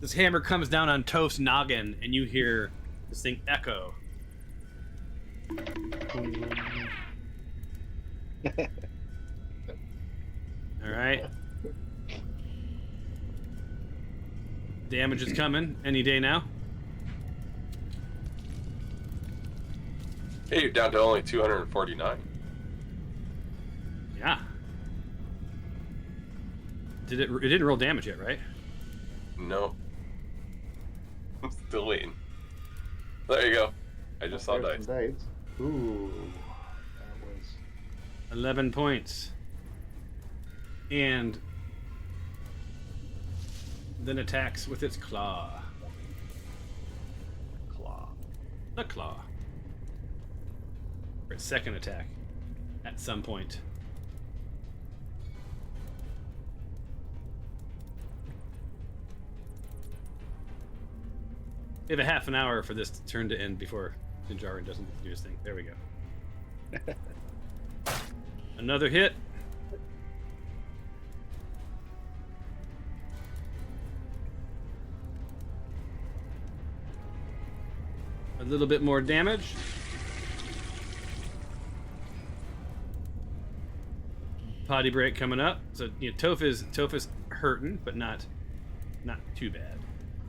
This hammer comes down on Toph's noggin, and you hear this thing echo. All right. Damage is coming any day now. Hey, you're down to only 249. Yeah. It didn't roll damage yet, right? No. I'm still waiting. There you go. I just saw There's dice. some dice. Ooh, that was 11 points. And then attacks with its claw. Claw. The claw. For its second attack at some point. We have a half an hour for this turn to end before Jinjarin doesn't do his thing. There we go. Another hit. A little bit more damage. Potty break coming up. So Toph is hurting, but not too bad.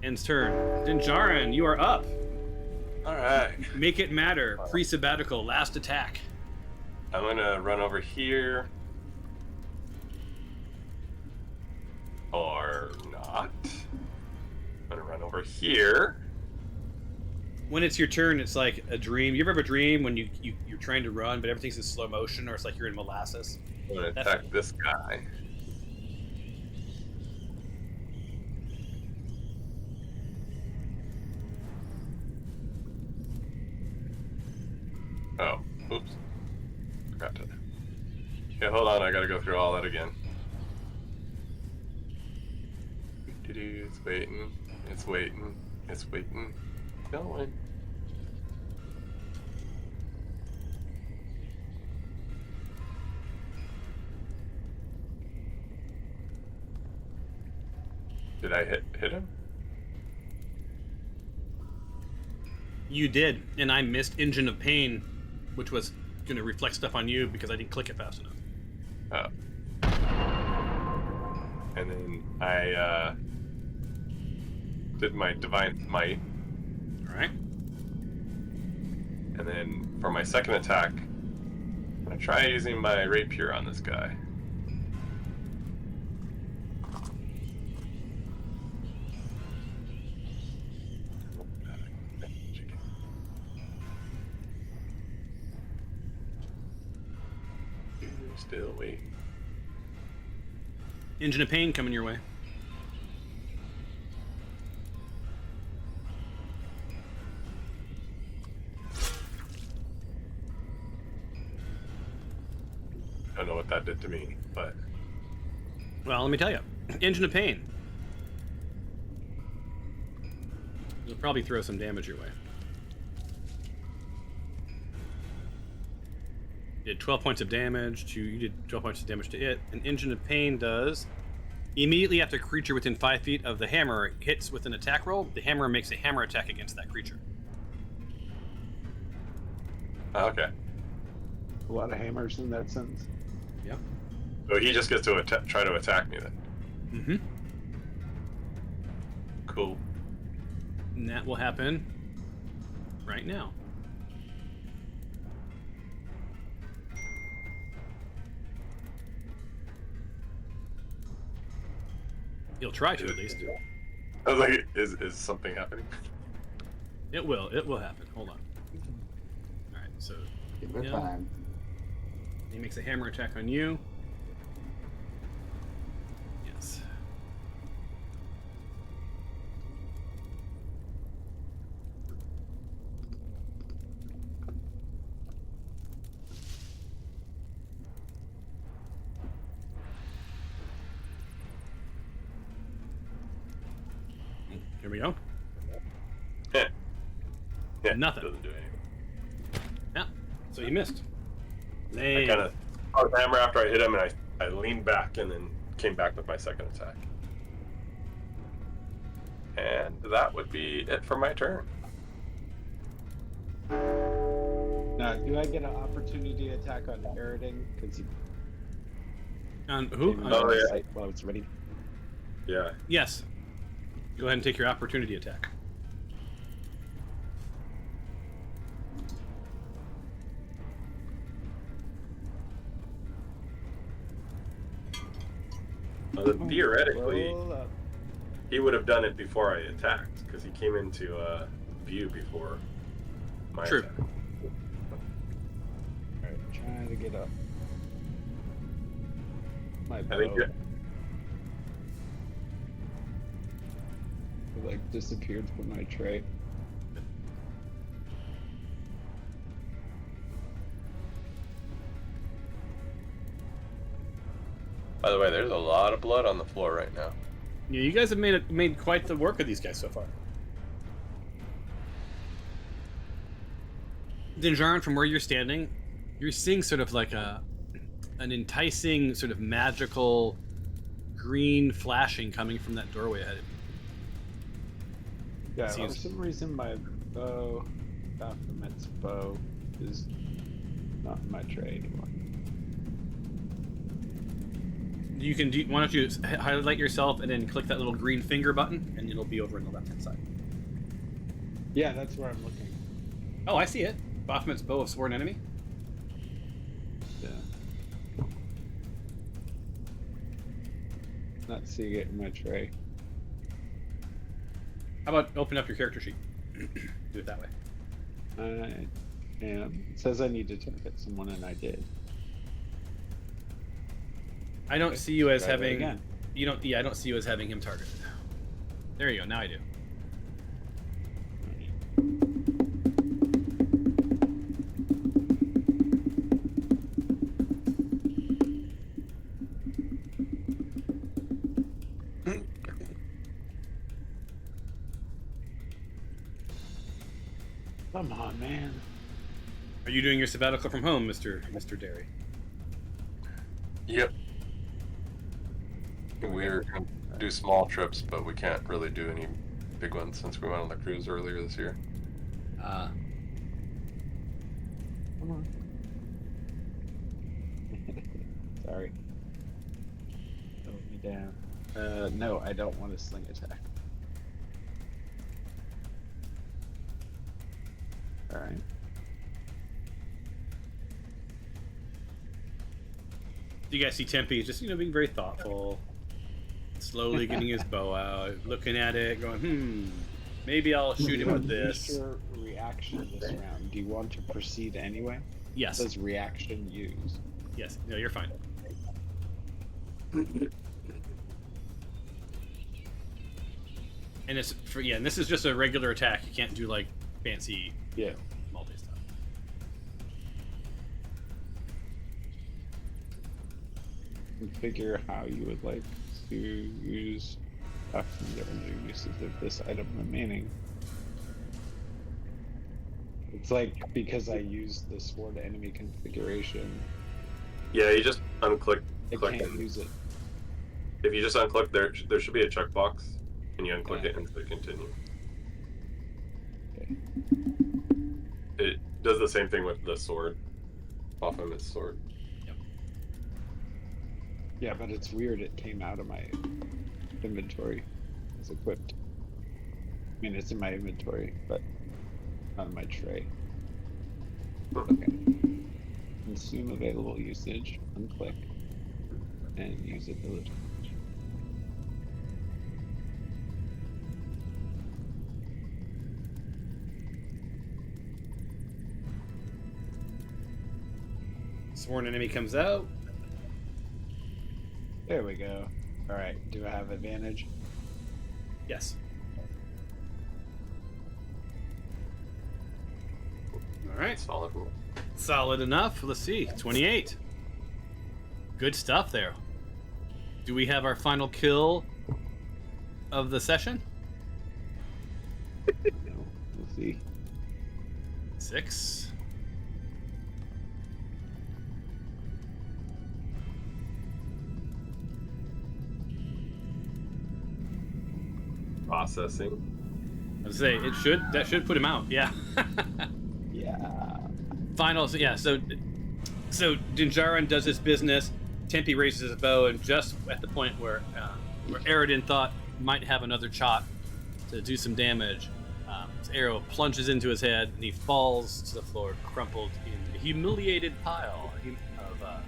End's turn. Dinjarin, you are up. All right. Make it matter. Pre-sabbatical. Last attack. I'm gonna run over here. Or not. I'm gonna run over here. When it's your turn, it's like a dream. You ever have a dream when you're trying to run, but everything's in slow motion, or it's like you're in molasses? I'm gonna attack this guy. Oh, oops. Forgot to. Okay, hold on. I gotta go through all that again. It's waiting. It's waiting. It's waiting. Going. Did I hit him? You did, and I missed Engine of Pain, which was going to reflect stuff on you because I didn't click it fast enough. Oh. And then I did my Divine Smite. Alright. And then for my second attack, I'm going to try using my Rapier on this guy. Still waiting. Engine of Pain coming your way. I don't know what that did to me, but... Well, let me tell you. Engine of Pain. It'll probably throw some damage your way. Did 12 points of damage to you. Did 12 points of damage to it. An Engine of Pain does immediately after a creature within 5 feet of the hammer hits with an attack roll. The hammer makes a hammer attack against that creature. Okay. a lot of hammers in that sentence. Yep. So he just gets to try to attack me then. Mm-hmm. Cool. And that will happen right now. He'll try to, at least. I was like, is something happening? It will happen. Hold on. Alright, so Give it Yeah. time. he makes a hammer attack on you. Yes. Here we go. Yeah, Nothing. Doesn't do anything. Yeah. So he missed. I Hey. kind of caught the hammer after I hit him, and I leaned back and then came back with my second attack. And that would be it for my turn. Do I get an opportunity attack on Eridan? Because he On who? came On- Oh, into yeah. sight while I was ready. Yeah. Yes. Go ahead and take your opportunity attack. Theoretically, Roll up. he would have done it before I attacked because he came into view before my True. attack. Alright, trying to get up. My bow. I think It, like disappeared from my tray. By the way, there's a lot of blood on the floor right now. Yeah, you guys have made quite the work of these guys so far. Dinjarin, from where you're standing, you're seeing sort of like an enticing, sort of magical green flashing coming from that doorway ahead of you. Yeah, Seems- for some reason my bow, Baphomet's bow, is not in my tray anymore. You can do. Why don't you highlight yourself and then click that little green finger button, and it'll be over on the left-hand side. Yeah, that's where I'm looking. Oh, I see it. Baphomet's bow of sworn enemy. Yeah. Not seeing it in my tray. How about open up your character sheet? Do it that way. I am. It says I need to target someone, and I did. I don't see you as Try that having. again. You don't. Yeah, I don't see you as having him targeted. There you go. Now I do. Come on, man. Are you doing your sabbatical from home, Mr. Derry? Yep. We're going to do small trips, but we can't really do any big ones since we went on the cruise earlier this year. Come on. Sorry. Throw me down. No, I don't want a sling attack. Alright. You guys see Tempe just being very thoughtful, slowly getting his bow out, looking at it, going, maybe I'll shoot him with this. What's your reaction this round? Do you want to proceed anyway? It Yes. says reaction used. Yes. No, you're fine. And it's for and this is just a regular attack. You can't do like fancy Yeah. multi stuff. Configure how you would like to use options or new uses of this item remaining. It's like because I used the sword enemy configuration, Yeah, you just unclick. I Click can't it. use it. If you just unclick, there should be a checkbox, and you unclick Yeah. it and click continue. Okay. It does the same thing with the sword. Off of his sword. Yeah, but it's weird. It came out of my inventory as equipped. I mean, it's in my inventory, but not in my tray. Okay. Consume available usage. Unclick. And use ability. Sworn enemy comes out. There we go. Alright, do I have advantage? Yes. All right. Solid rule. Solid enough. Let's see. 28. Good stuff there. Do we have our final kill of the session? No. We'll see. 6. Processing. I was say that should put him out. Yeah. Yeah. final. So Dinjarin does his business. Tempe raises his bow, and just at the point where Aridin thought might have another shot to do some damage, his arrow plunges into his head, and he falls to the floor, crumpled in a humiliated pile of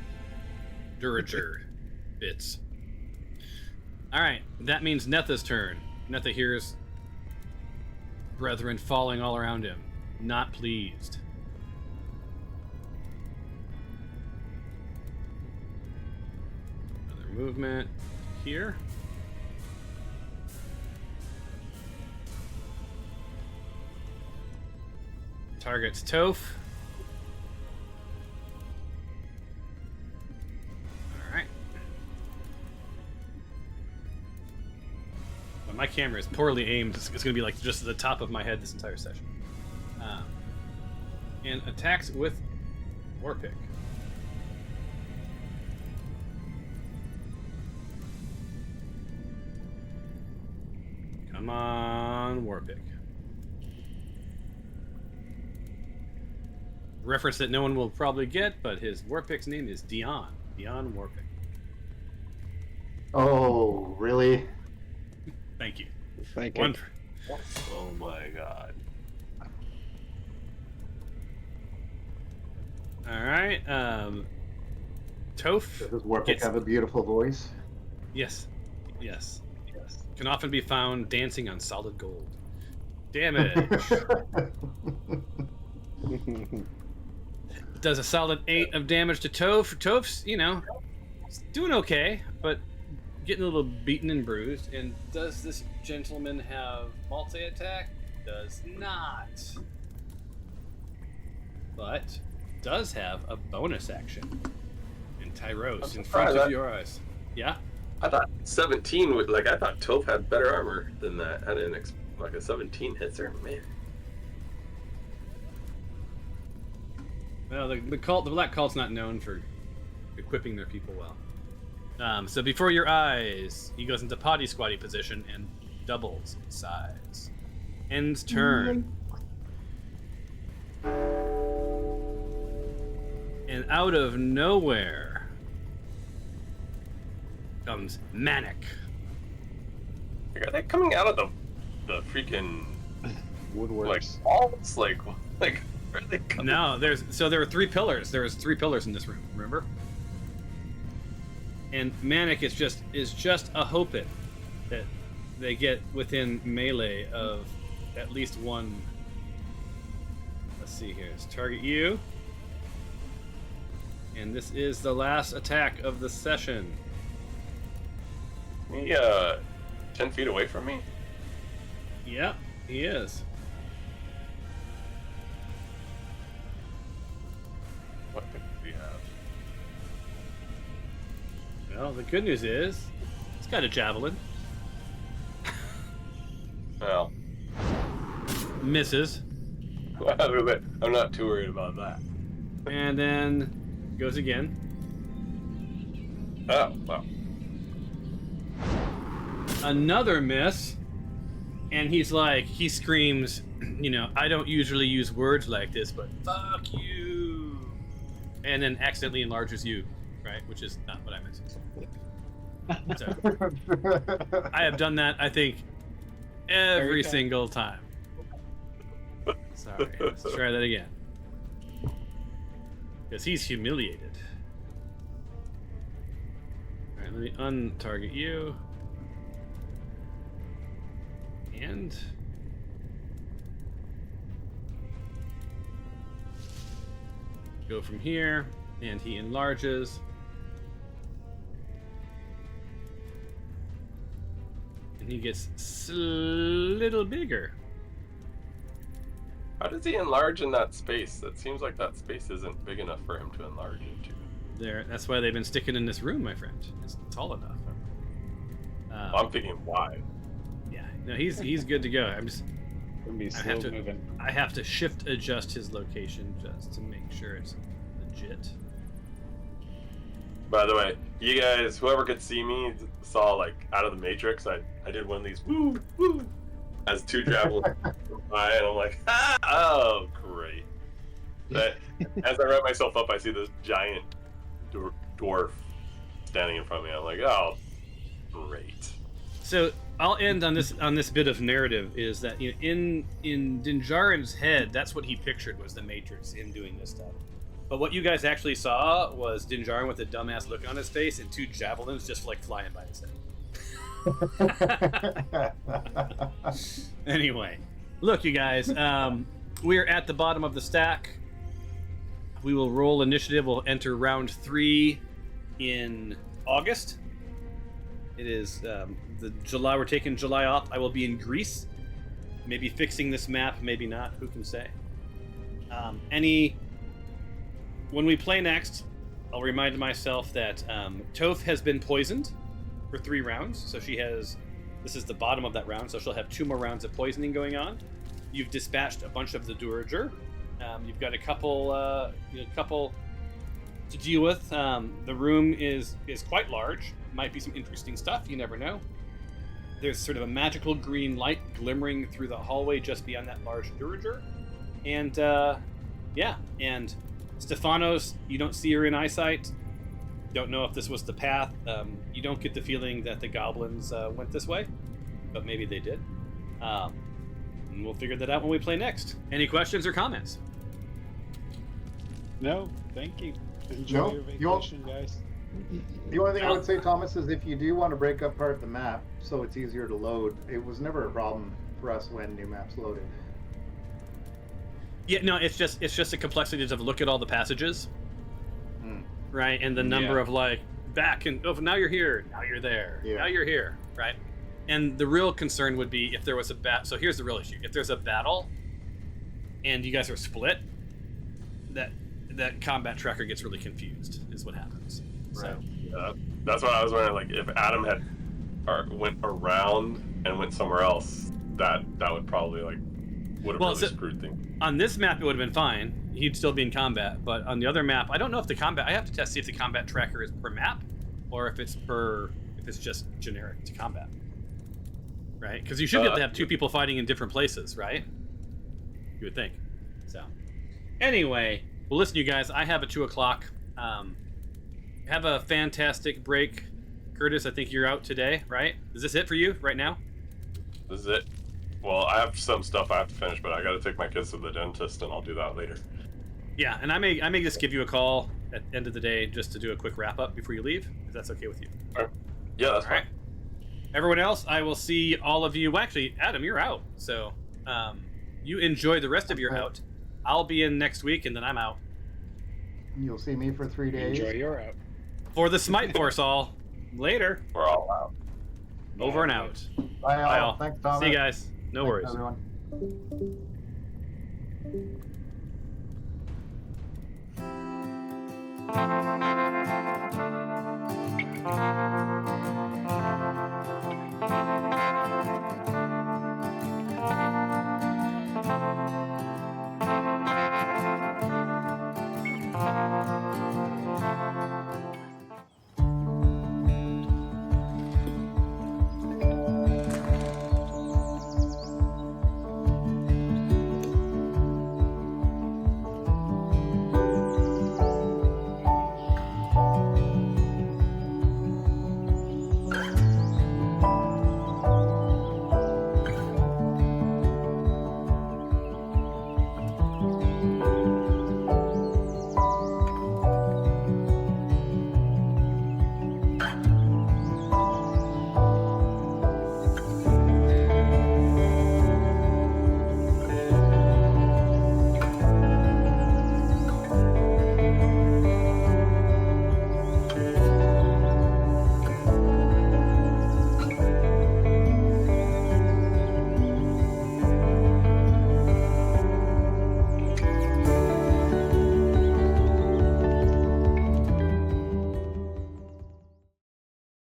Durager bits. All right, that means Netha's turn. Netha hears brethren falling all around him, not pleased. Another movement here. Targets Toph. Alright. Well, my camera is poorly aimed. It's going to be like just at the top of my head this entire session. And attacks with Warpick. Come on, Warpick. Reference that no one will probably get, but his Warpick's name is Dion. Dion Warpick. Oh, really? Thank you. Thank you. One. Oh my god. All right. Toph. Does Warpick gets- have a beautiful voice? Yes. Can often be found dancing on solid gold. Damage. Does a solid 8 of damage to Toph. Toph's, doing okay, but getting a little beaten and bruised. And does this gentleman have multi-attack? Does not. But does have a bonus action. And Tyros in front of your eyes. Yeah? I thought 17 would, I thought Toph had better armor than that. I didn't expect, a 17 hits her, man. Well, the Black Cult's not known for equipping their people well. So before your eyes, he goes into potty squatty position and doubles in size. Ends turn. And out of nowhere comes Manic. Are they coming out of the freaking Woodworks. walls? Where are they coming? No, there were 3 pillars. There was 3 pillars in this room. Remember? And Manic is just a hoping that they get within melee of at least one. Let's see here. Let's target you. And this is the last attack of the session. He 10 feet away from me? Yep, he is. What pick do we have? Well, the good news is, he's got a javelin. Well, Misses. I'm not too worried about that. And then goes again. Oh, wow. Another miss. And he screams, I don't usually use words like this, but fuck you. And then accidentally enlarges you, right? Which is not what I meant. So, I have done that, I think, every single time. Sorry, let's try that again. Because he's humiliated. Alright, let me untarget you. And go from here, and he enlarges. And he gets a little bigger. How does he enlarge in that space? That seems like that space isn't big enough for him to enlarge into. That's why they've been sticking in this room, my friend. It's tall enough. I'm thinking wide. Yeah, no, he's good to go. Gonna be I slow have to moving. I have to shift adjust his location just to make sure it's legit. By the way, you guys, whoever could see me, saw out of the Matrix, I did one of these woo woo as 2 javelins by, and I'm like, oh great. That as I wrap myself up, I see this giant dwarf standing in front of me. I'm like, oh, great. So I'll end on this bit of narrative is that in Dinjarin's head, that's what he pictured was the Matrix, him doing this stuff. But what you guys actually saw was Dinjarin with a dumbass look on his face and 2 javelins just like flying by his head. Anyway, look, you guys, we're at the bottom of the stack. We will roll initiative. We'll enter round 3 in August. It is the July. We're taking July off. I will be in Greece, maybe fixing this map, maybe not. Who can say? When we play next, I'll remind myself that Toph has been poisoned for 3 rounds, so she has. This is the bottom of that round, so she'll have 2 more rounds of poisoning going on. You've dispatched a bunch of the Durager. You've got a couple to deal with. The room is quite large. Might be some interesting stuff. You never know. There's sort of a magical green light glimmering through the hallway just beyond that large Durager, and and Stephanos, you don't see her in eyesight. Don't know if this was the path. You don't get the feeling that the goblins went this way, but maybe they did. And we'll figure that out when we play next. Any questions or comments? No, thank you. Enjoy your vacation, guys. The only thing I would say, Thomas, is if you do want to break apart the map so it's easier to load, it was never a problem for us when new maps loaded. Yeah, no, it's just a complexity to look at all the passages, right? And the number of like back and now you're here, now you're there, now you're here, right? And the real concern would be if there was a So here's the real issue: if there's a battle, and you guys are split, that combat tracker gets really confused. Is what happens. Right. So Yeah, that's what I was wondering. Like, if Adam had went around and went somewhere else, that would probably would have really screwed things. On this map, it would have been fine. He'd still be in combat. But on the other map, I don't know if the combat. I have to see if the combat tracker is per map, or if it's just generic to combat. Right? Because you should be able to have 2 people fighting in different places, right? You would think. So, anyway, well, listen, you guys. I have a 2:00. Have a fantastic break, Curtis. I think you're out today, right? Is this it for you right now? This is it. Well, I have some stuff I have to finish, but I got to take my kids to the dentist, and I'll do that later. Yeah, and I may just give you a call at the end of the day just to do a quick wrap up before you leave, if that's okay with you. All right. Yeah, that's all right. fine. Everyone else, I will see all of you. Well, actually, Adam, you're out, so you enjoy the rest of your out. I'll be in next week, and then I'm out. You'll see me for 3 days. Enjoy your out. For the Smite Force, all. Later. We're all out. Over and out. Bye, all. Bye, all. Thanks, Thomas. See you guys. No Thanks, worries. everyone.